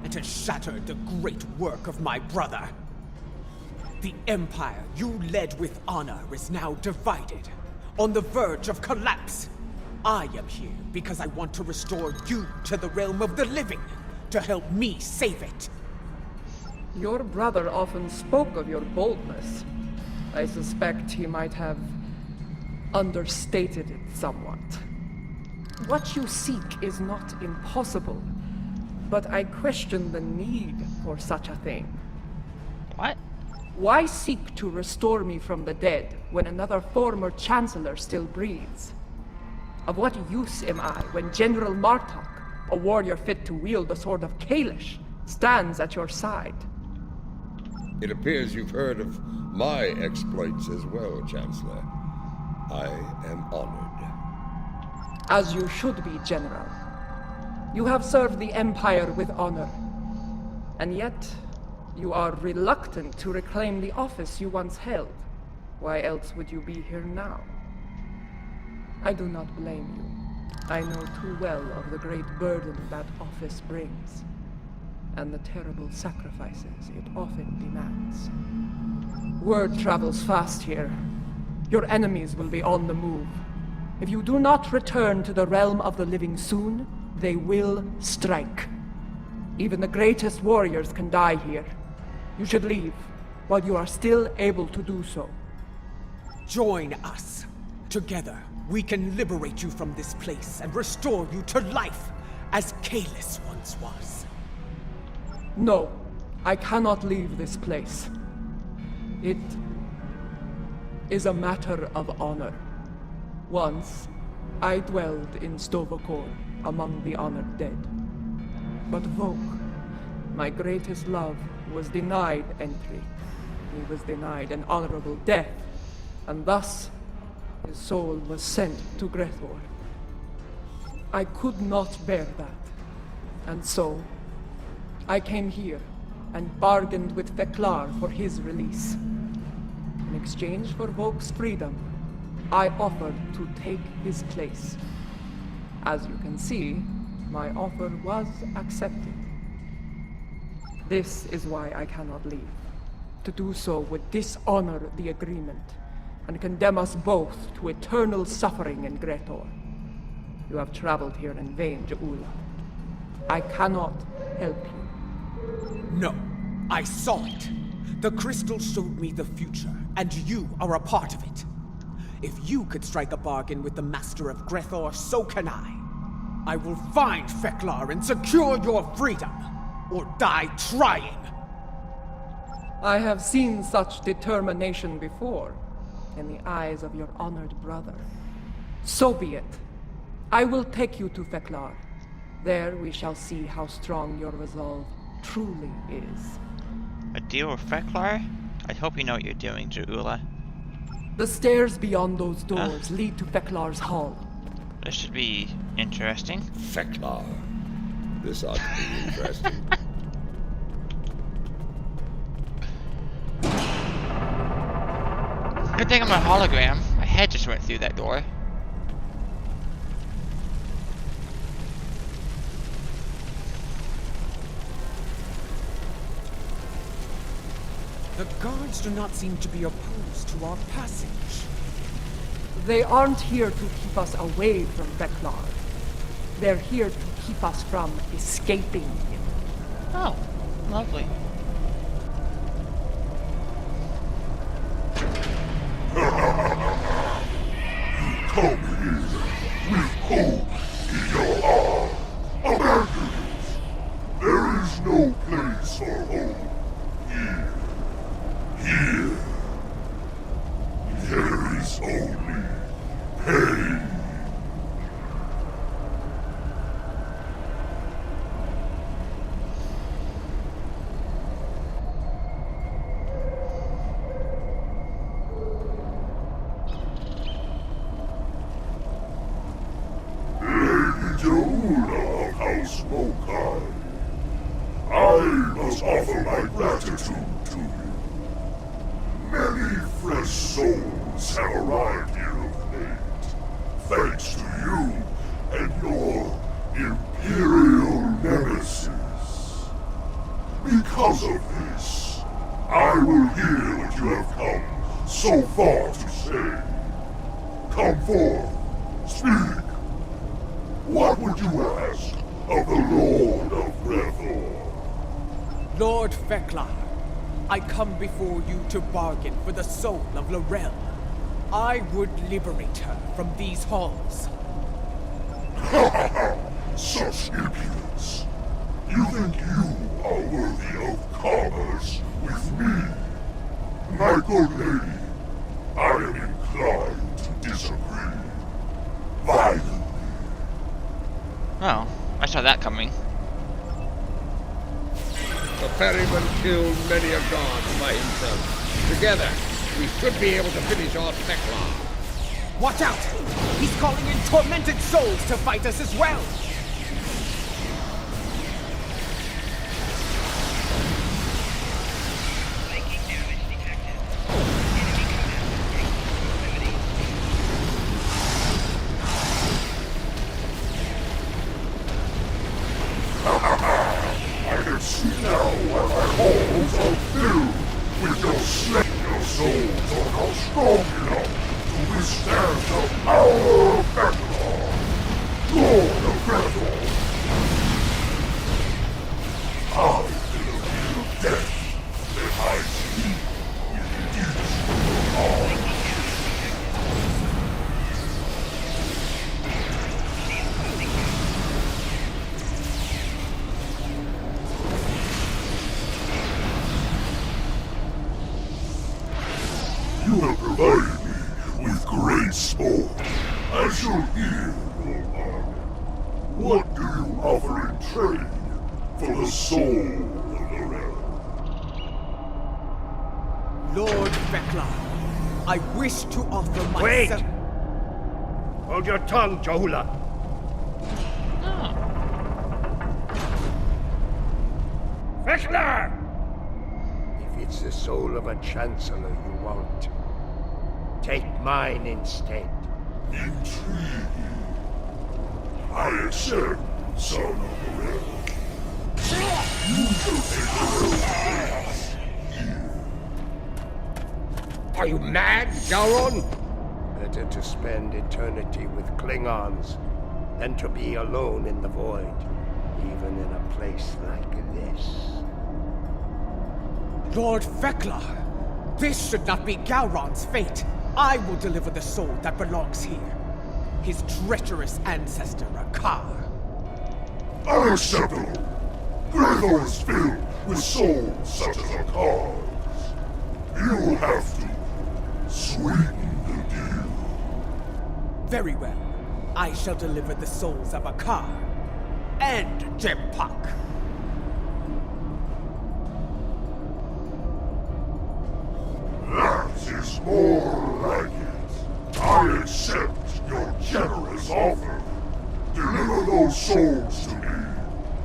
and has shattered the great work of my brother. The empire you led with honor is now divided, on the verge of collapse. I am here because I want to restore you to the realm of the living, to help me save it. Your brother often spoke of your boldness. I suspect he might have understated it somewhat. What you seek is not impossible, but I question the need for such a thing. What? Why seek to restore me from the dead when another former chancellor still breathes? Of what use am I when General Martok, a warrior fit to wield the sword of Kalish, stands at your side? It appears you've heard of my exploits as well, Chancellor. I am honored. As you should be, General. You have served the Empire with honor. And yet, you are reluctant to reclaim the office you once held. Why else would you be here now? I do not blame you. I know too well of the great burden that office brings, and the terrible sacrifices it often demands. Word travels fast here. Your enemies will be on the move. If you do not return to the realm of the living soon, they will strike. Even the greatest warriors can die here. You should leave, while you are still able to do so. Join us. Together, we can liberate you from this place and restore you to life, as Kalis once was. No, I cannot leave this place. It is a matter of honor. Once, I dwelled in Stovokor, among the honored dead. But Vok, my greatest love, was denied entry. He was denied an honorable death, and thus his soul was sent to Grethor. I could not bear that, and so I came here and bargained with Veklar for his release. In exchange for Vok's freedom, I offered to take his place. As you can see, my offer was accepted. This is why I cannot leave. To do so would dishonor the agreement, and condemn us both to eternal suffering in Grethor. You have traveled here in vain, Ja'ula. I cannot help you. No, I saw it. The crystal showed me the future, and you are a part of it. If you could strike a bargain with the Master of Grethor, so can I. I will find Feklar and secure your freedom, or die trying. I have seen such determination before, in the eyes of your honored brother. So be it. I will take you to Feklar. There we shall see how strong your resolve truly is. A deal with Feklar? I hope you know what you're doing, Ja'ula. The stairs beyond those doors lead to Feklar's hall. This should be interesting. Feklar. This ought to be interesting. Good thing I'm a hologram. My head just went through that door. The guards do not seem to be opposed to our passage. They aren't here to keep us away from Feklar. They're here to keep us from escaping him. Oh, lovely. Come here with hope in your heart. Abandon it. There is no place for hope here. Here. There is only pain. so far to say. Come forth, speak. What would you ask of the Lord of Grethor? Lord Feklar, I come before you to bargain for the soul of Laurel. I would liberate her from these halls. Such impudence. You think you are worthy of commerce with me? My good lady, I am inclined to disagree. Violently. Oh, I saw that coming. The ferryman killed many a god by himself. Together, we should be able to finish off Feklar. Watch out! He's calling in tormented souls to fight us as well! I can see now why my halls are filled with your slain. Your souls are not strong enough to withstand the power of Feklar, Lord of Grethor. I feel a little death that I sleep with deeds of heart. You have provided me with great sport. I shall hear your bargain. What do you offer in trade for the soul of Laurel? Lord Feklar, I wish to offer Wait! myself... Hold your tongue, Jahula. Feklar! If it's the soul of a chancellor you want, take mine instead. Intriguing. I accept, son of Laurel. You shall take Laurel's place here. Are you mad, Gowron? Better to spend eternity with Klingons than to be alone in the void, even in a place like this. Lord Feklar, this should not be Gowron's fate. I will deliver the soul that belongs here. His treacherous ancestor, Akar. Unacceptable! Grethor is filled with souls such as Akar's. You have to sweeten the deal. Very well. I shall deliver the souls of Akar and Jempak. That is more like it. I accept your generous offer. Deliver those souls to me,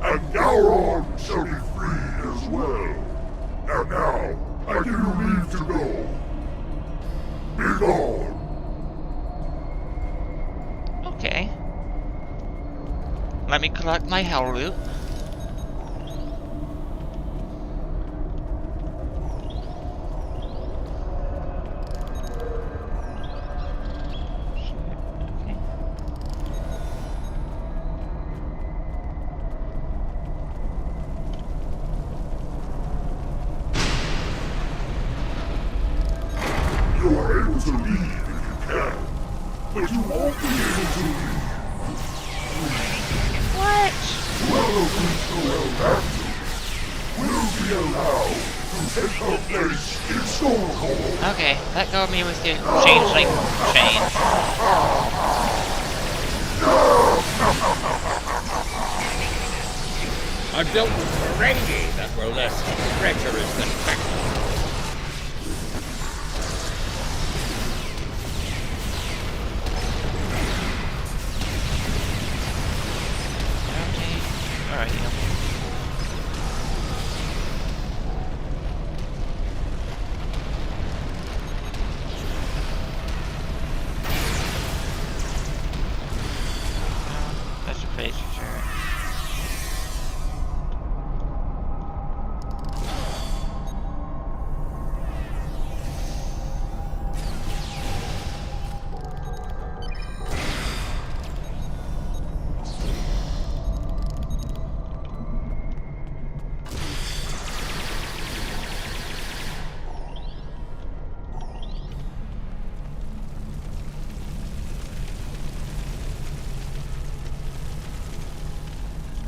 and Gowron shall be free as well. And now, I give you leave to go. Be gone. Okay. Let me collect my hell root. You are able to leave if you can, but you won't be able to leave. What? Whoever brings Noel back to will be allowed to take her place in Stormhold. Okay, let go of me with your changeling chain. I've dealt with Ferengi that were less treacherous than Feklar. Where are you? That's a face, sure.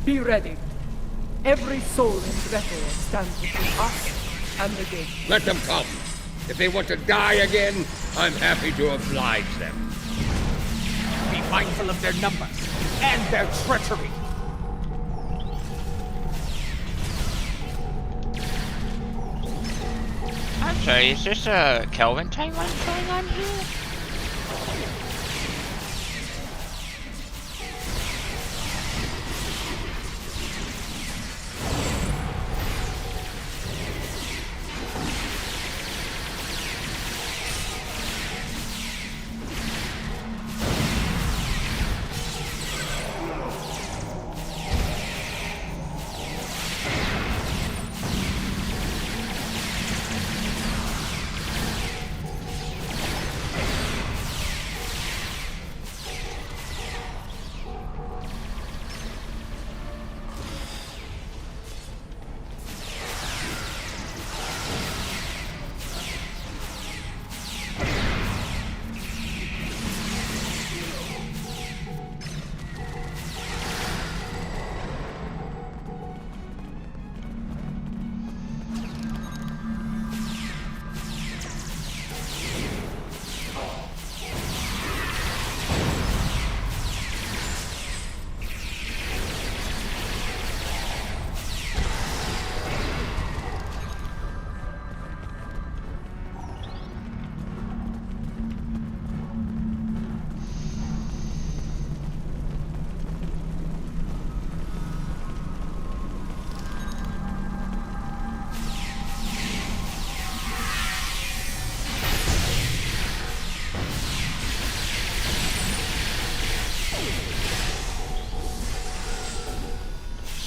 Be ready. Every soul in Gretel stands between us and the gate. Let them come. If they want to die again, I'm happy to oblige them. Be mindful of their numbers and their treachery. I'm sorry, is this a Kelvin timeline going on here?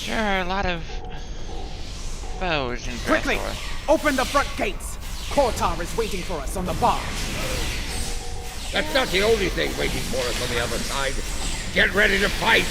There are a lot of foes in Quickly! Breathor. Open the front gates! Kortar is waiting for us on the barge. That's not the only thing waiting for us on the other side. Get ready to fight!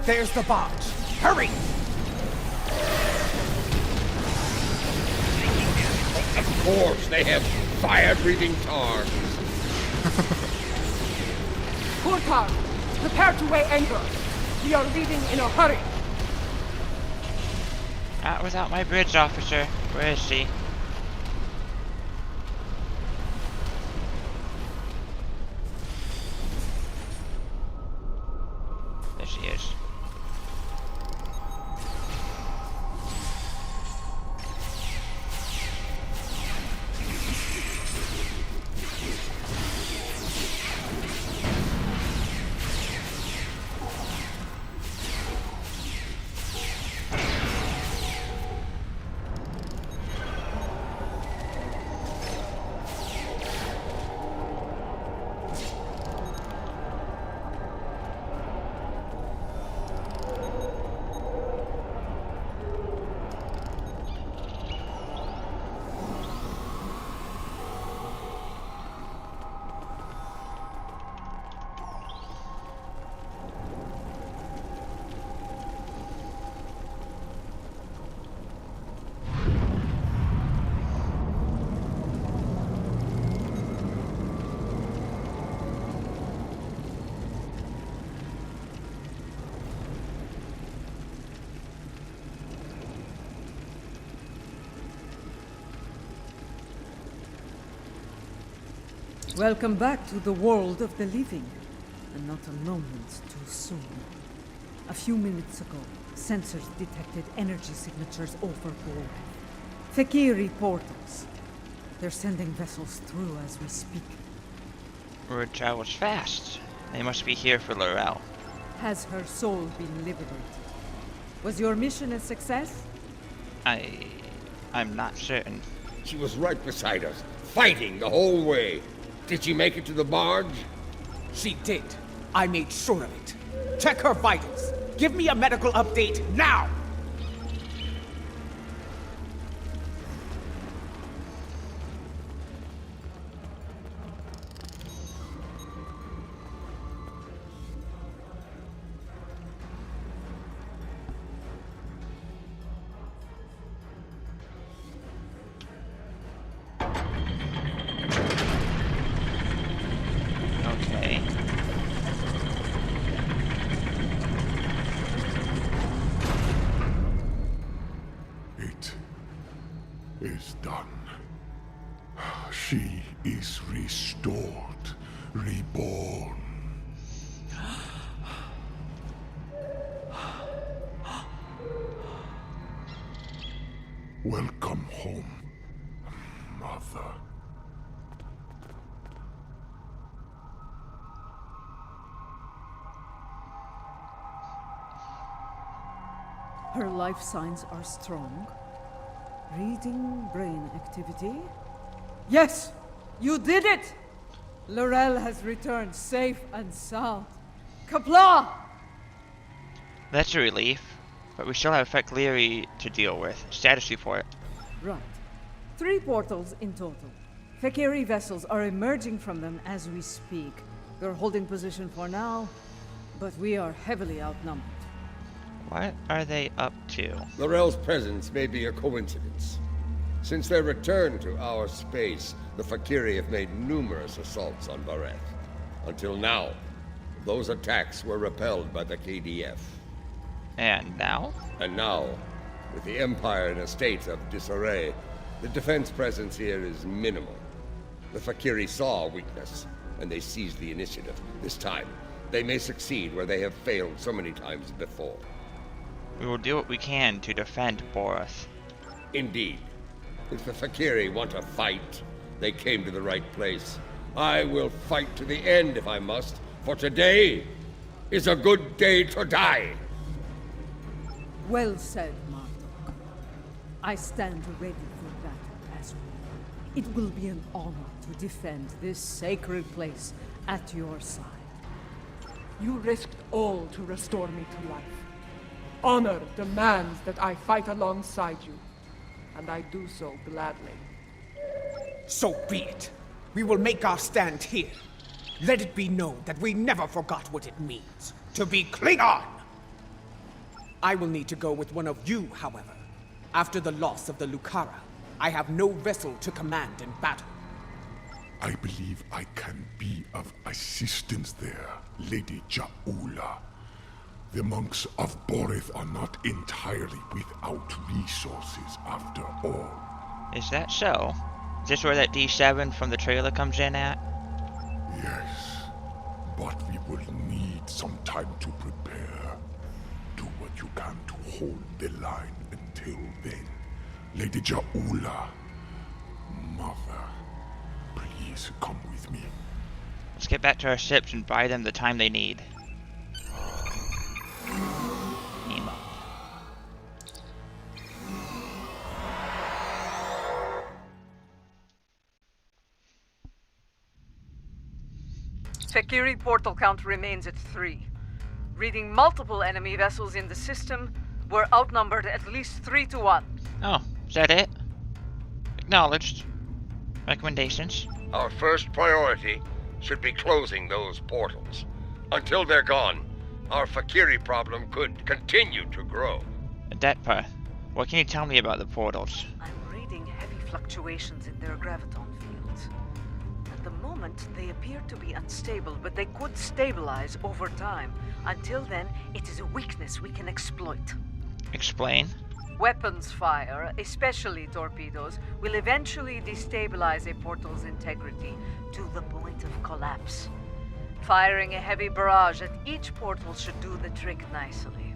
There's the barge. Hurry! Of course, they have fire-breathing Targs. Kortar, prepare to weigh anchor. We are leaving in a hurry. Not without my bridge officer. Where is she? There she is. Welcome back to the world of the living, and not a moment too soon. A few minutes ago, sensors detected energy signatures over Boreth. Fekiri portals. They're sending vessels through as we speak. Word travels fast. They must be here for Laurel. Has her soul been liberated? Was your mission a success? I'm not certain. She was right beside us, fighting the whole way. Did she make it to the barge? She did. I made sure of it. Check her vitals. Give me a medical update now! Okay. It is done. She is restored, reborn. Welcome home, Mother. Her life signs are strong. Reading brain activity. Yes! You did it! Laurel has returned safe and sound. Kapla! That's a relief. But we still have Fek'Leri to deal with. Status report. Right. 3 portals in total. Fekiri vessels are emerging from them as we speak. They're holding position for now, but we are heavily outnumbered. What are they up to? Laurel's presence may be a coincidence. Since their return to our space, the Fekiri have made numerous assaults on Boreth. Until now, those attacks were repelled by the KDF. And now? And now, with the Empire in a state of disarray, the defense presence here is minimal. The Fekiri saw weakness, and they seized the initiative. This time, they may succeed where they have failed so many times before. We will do what we can to defend Boreth. Indeed. If the Fekiri want to fight, they came to the right place. I will fight to the end if I must, for today is a good day to die. Well said, Marduk. I stand ready for battle as well. It will be an honor to defend this sacred place at your side. You risked all to restore me to life. Honor demands that I fight alongside you, and I do so gladly. So be it. We will make our stand here. Let it be known that we never forgot what it means to be Klingon! I will need to go with one of you, however. After the loss of the Lucara, I have no vessel to command in battle. I believe I can be of assistance there, Lady Ja'ula. The monks of Boreth are not entirely without resources after all. Is that so? Is this where that D7 from the trailer comes in at? Yes, but we will need some time to prepare. Do what you can to hold the line until then. Lady Ja'ula, Mother, please come with me. Let's get back to our ships and buy them the time they need. Nemo. Fekiri portal count remains at 3. Reading multiple enemy vessels in the system, we're outnumbered at least 3 to 1. Oh, is that it? Acknowledged. Recommendations? Our first priority should be closing those portals. Until they're gone, our Fekiri problem could continue to grow. Adetpa, what can you tell me about the portals? I'm reading heavy fluctuations in their graviton fields. At the moment, they appear to be unstable, but they could stabilize over time. Until then, it is a weakness we can exploit. Explain. Weapons fire, especially torpedoes, will eventually destabilize a portal's integrity to the point of collapse. Firing a heavy barrage at each portal should do the trick nicely.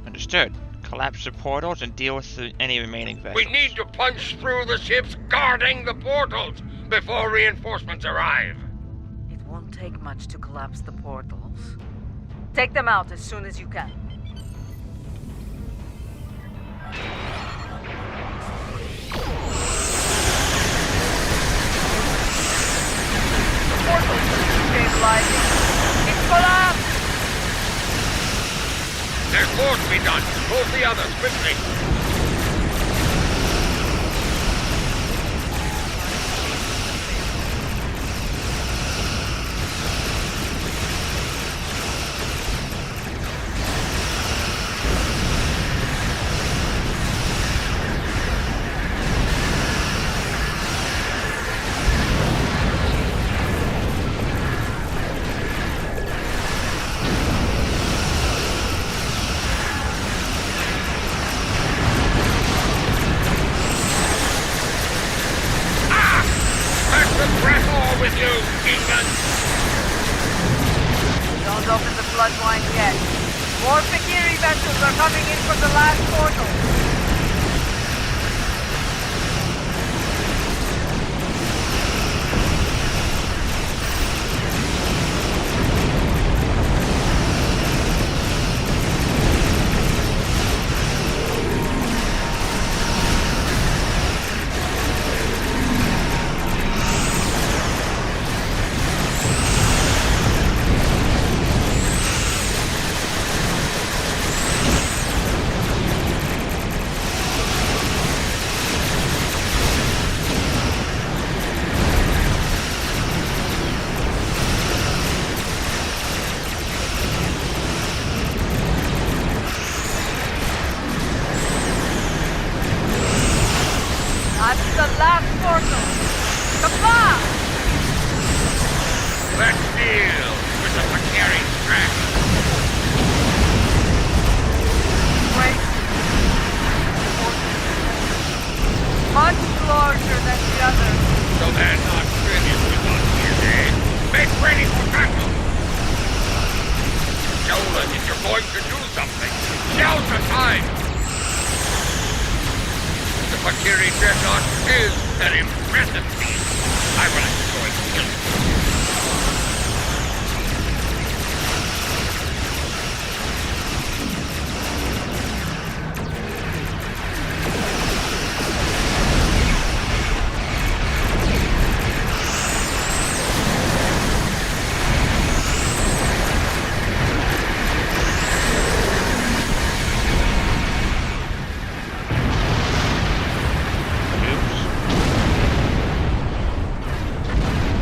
Understood. Collapse the portals and deal with any remaining vessels. We need to punch through the ships guarding the portals before reinforcements arrive. It won't take much to collapse the portals. Take them out as soon as you can. The portals are stabilizing. It's collapsed! There's more to be done. Move the others quickly. Don't open the floodwine yet. More Fakiri vessels are coming in from the last portal. That's the last portal. Come on! Let's deal with the Fakiri track. Wait. Much larger than the others. So they're not finished with us yet, eh? Make ready for battle! Jolan, if you're going to do something, now's the time! The Fakiri Dreadnought is an impressive feat. I will have to go and kill it.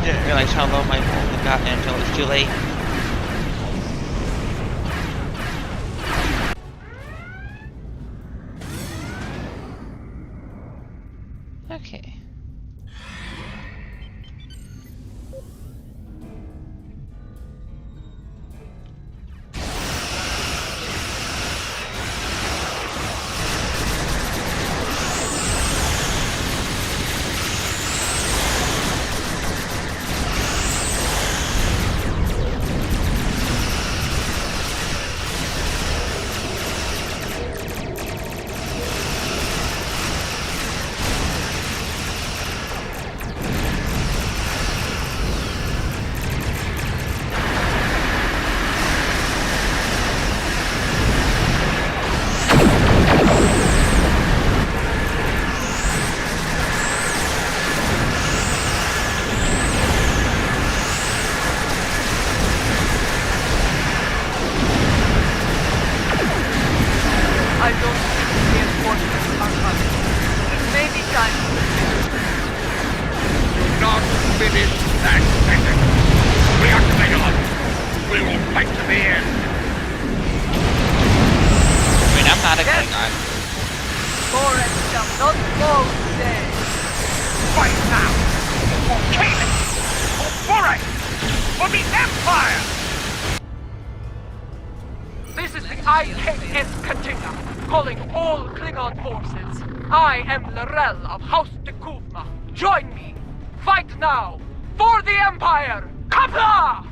Didn't realize how low my volume had gotten until it was too late. Okay. I don't think reinforcements are coming. It may be time for the Do not finish that sentence. We are Klingons. We will fight to the end. I mean, I'm not a Klingon. Boris shall not go today. Fight now! For Kalis! For Boris! For the Empire! This is the time. I, K.S. Katinga, calling all Klingon forces. I am Lorel of House Tekuvma. Join me. Fight now. For the Empire. Kapla!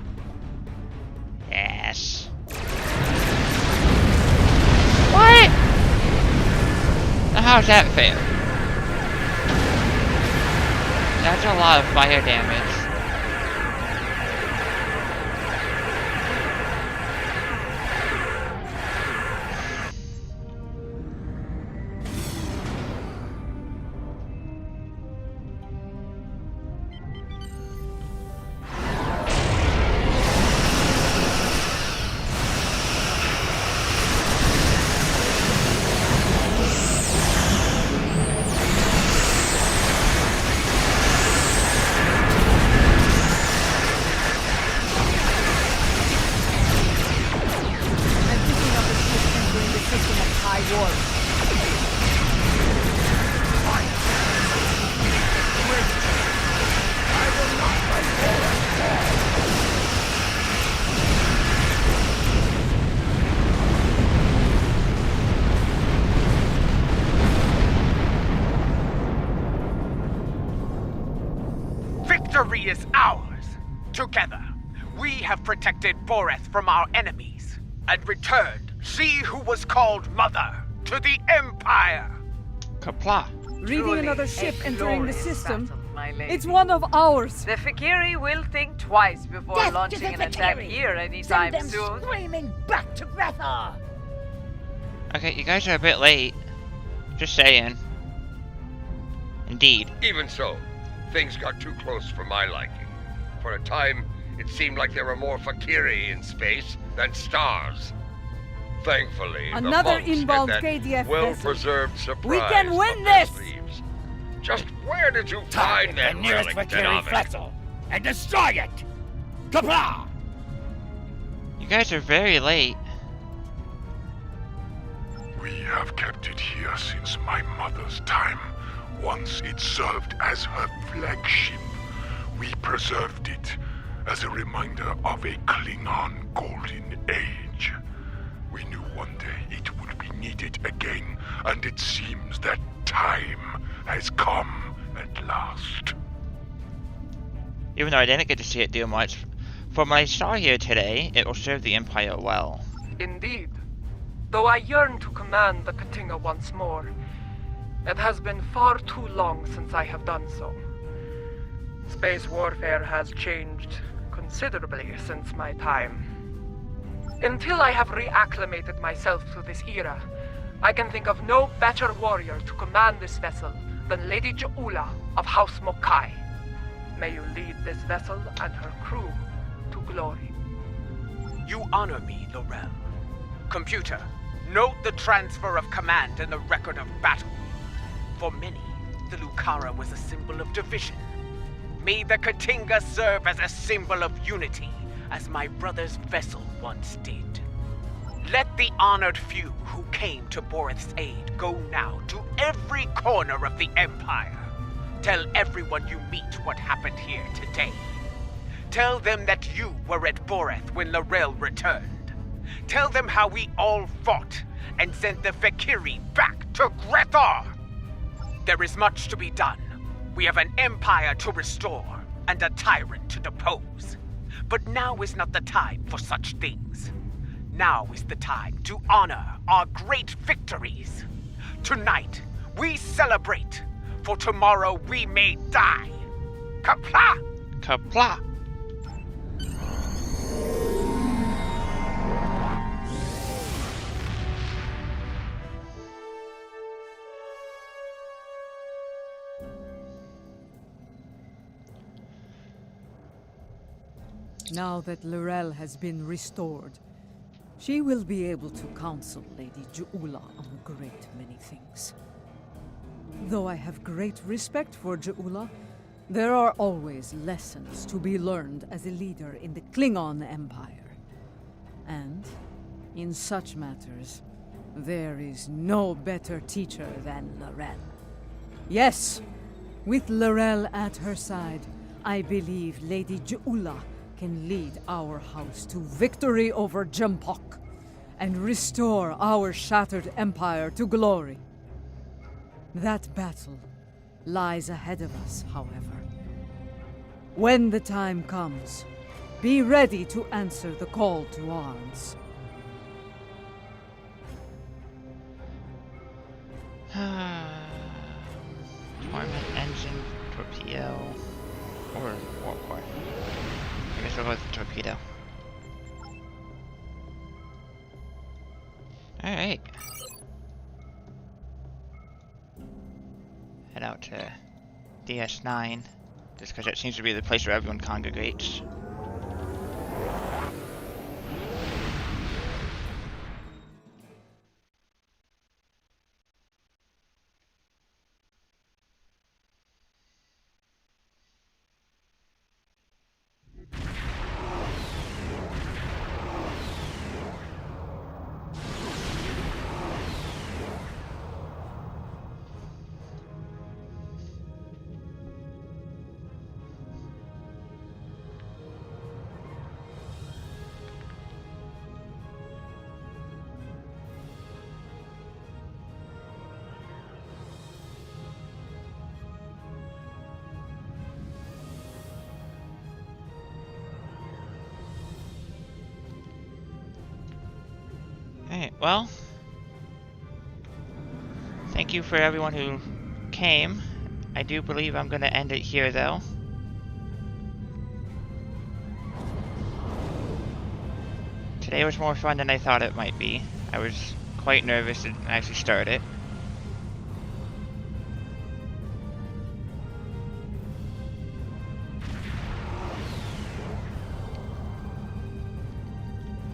Yes. What? Now how's that fair? That's a lot of fire damage. Victory is ours! Together, we have protected Boreth from our enemies, and returned she who was called Mother to the Empire! Kapla. Reading another ship entering the system. Battle, my lady. It's one of ours. The Fikiri will think twice before Death to launching the an attack Fikiri! here anytime Send them soon. screaming back to Grethar! Okay, you guys are a bit late. Just saying. Indeed. Even so, things got too close for my liking. For a time, it seemed like there were more Fakiri in space than stars. Thankfully, Another the monks inbound had that KDF vessel. well-preserved surprise. We can win up their this! sleeves. Just where did you find that the nearest relic, Vakiri Tenavik? vessel and destroy it! Kapla! You guys are very late. We have kept it here since my mother's time. Once it served as her flagship. We preserved it as a reminder of a Klingon golden age. We knew one day it would be needed again, and it seems that time has come at last. Even though I didn't get to see it do much, from what I saw here today, it will serve the Empire well. Indeed. Though I yearn to command the Katinga once more, it has been far too long since I have done so. Space warfare has changed considerably since my time. Until I have reacclimated myself to this era, I can think of no better warrior to command this vessel than Lady Ja'ula of House Mokai. May you lead this vessel and her crew to glory. You honor me, Lorel. Computer, note the transfer of command in the record of battle. For many, the Lucara was a symbol of division. May the Katinga serve as a symbol of unity, as my brother's vessel once did. Let the honored few who came to Boreth's aid go now to every corner of the Empire. Tell everyone you meet what happened here today. Tell them that you were at Boreth when Lorel returned. Tell them how we all fought and sent the Fakiri back to Grethar. There is much to be done. We have an empire to restore and a tyrant to depose. But now is not the time for such things. Now is the time to honor our great victories. Tonight, we celebrate, for tomorrow we may die. Kapla! Kapla! Now that Lorel has been restored, she will be able to counsel Lady Ja'ula on a great many things. Though I have great respect for Ja'ula, there are always lessons to be learned as a leader in the Klingon Empire. And, in such matters, there is no better teacher than Lorel. Yes, with Lorel at her side, I believe Lady Ja'ula can lead our house to victory over Jempok, and restore our shattered empire to glory. That battle lies ahead of us, however. When the time comes, be ready to answer the call to arms. Torment engine, torpedo, or warp core. I guess we'll go with the torpedo. Alright. Head out to DS9, just because that seems to be the place where everyone congregates. Alright, well, thank you for everyone who came. I do believe I'm going to end it here, though. Today was more fun than I thought it might be. I was quite nervous to actually start it.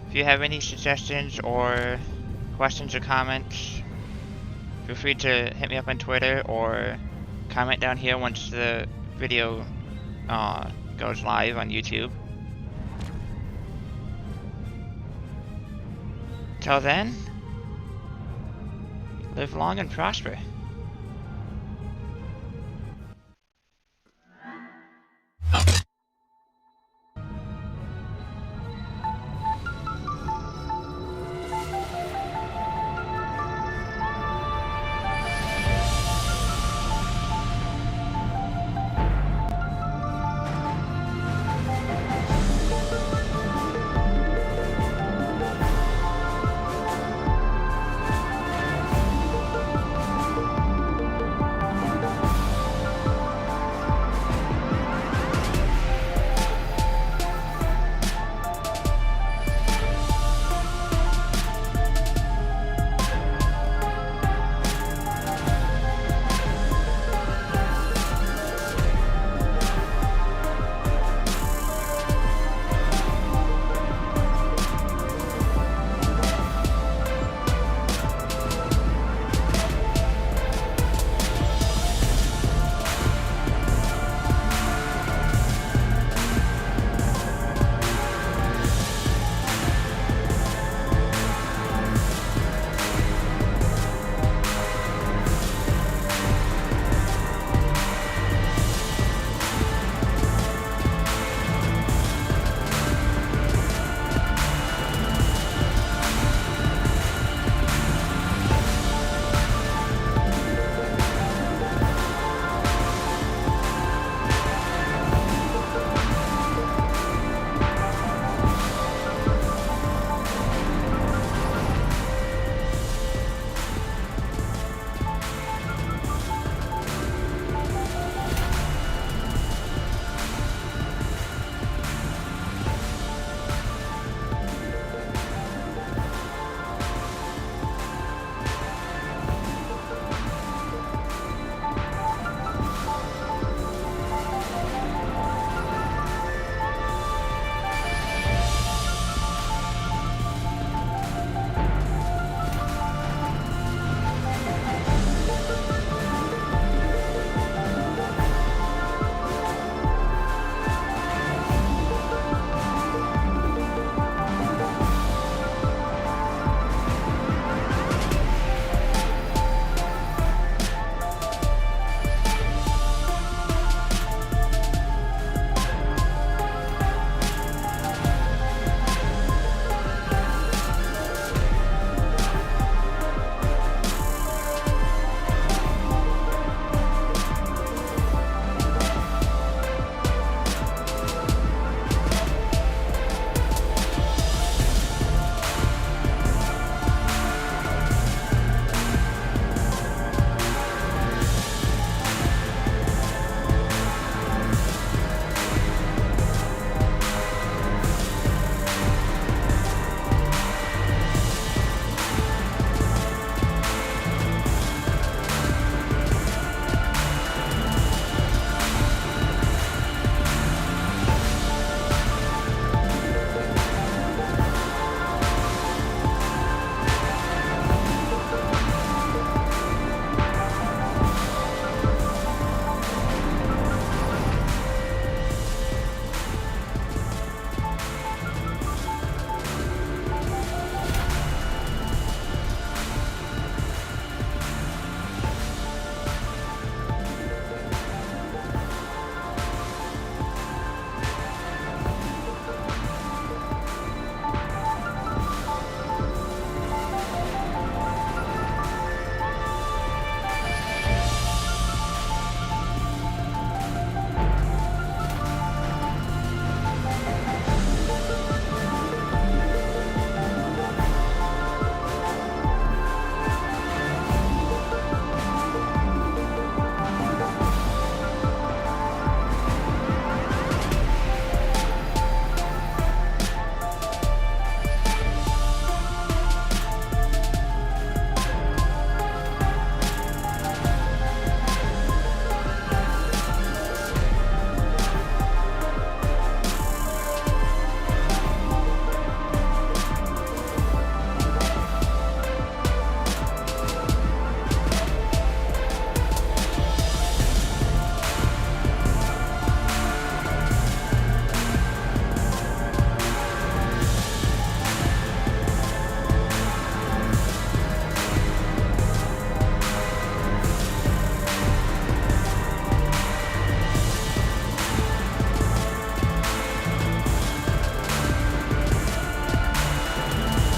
If you have any suggestions or questions or comments, feel free to hit me up on Twitter or comment down here once the video goes live on YouTube. Till then, live long and prosper.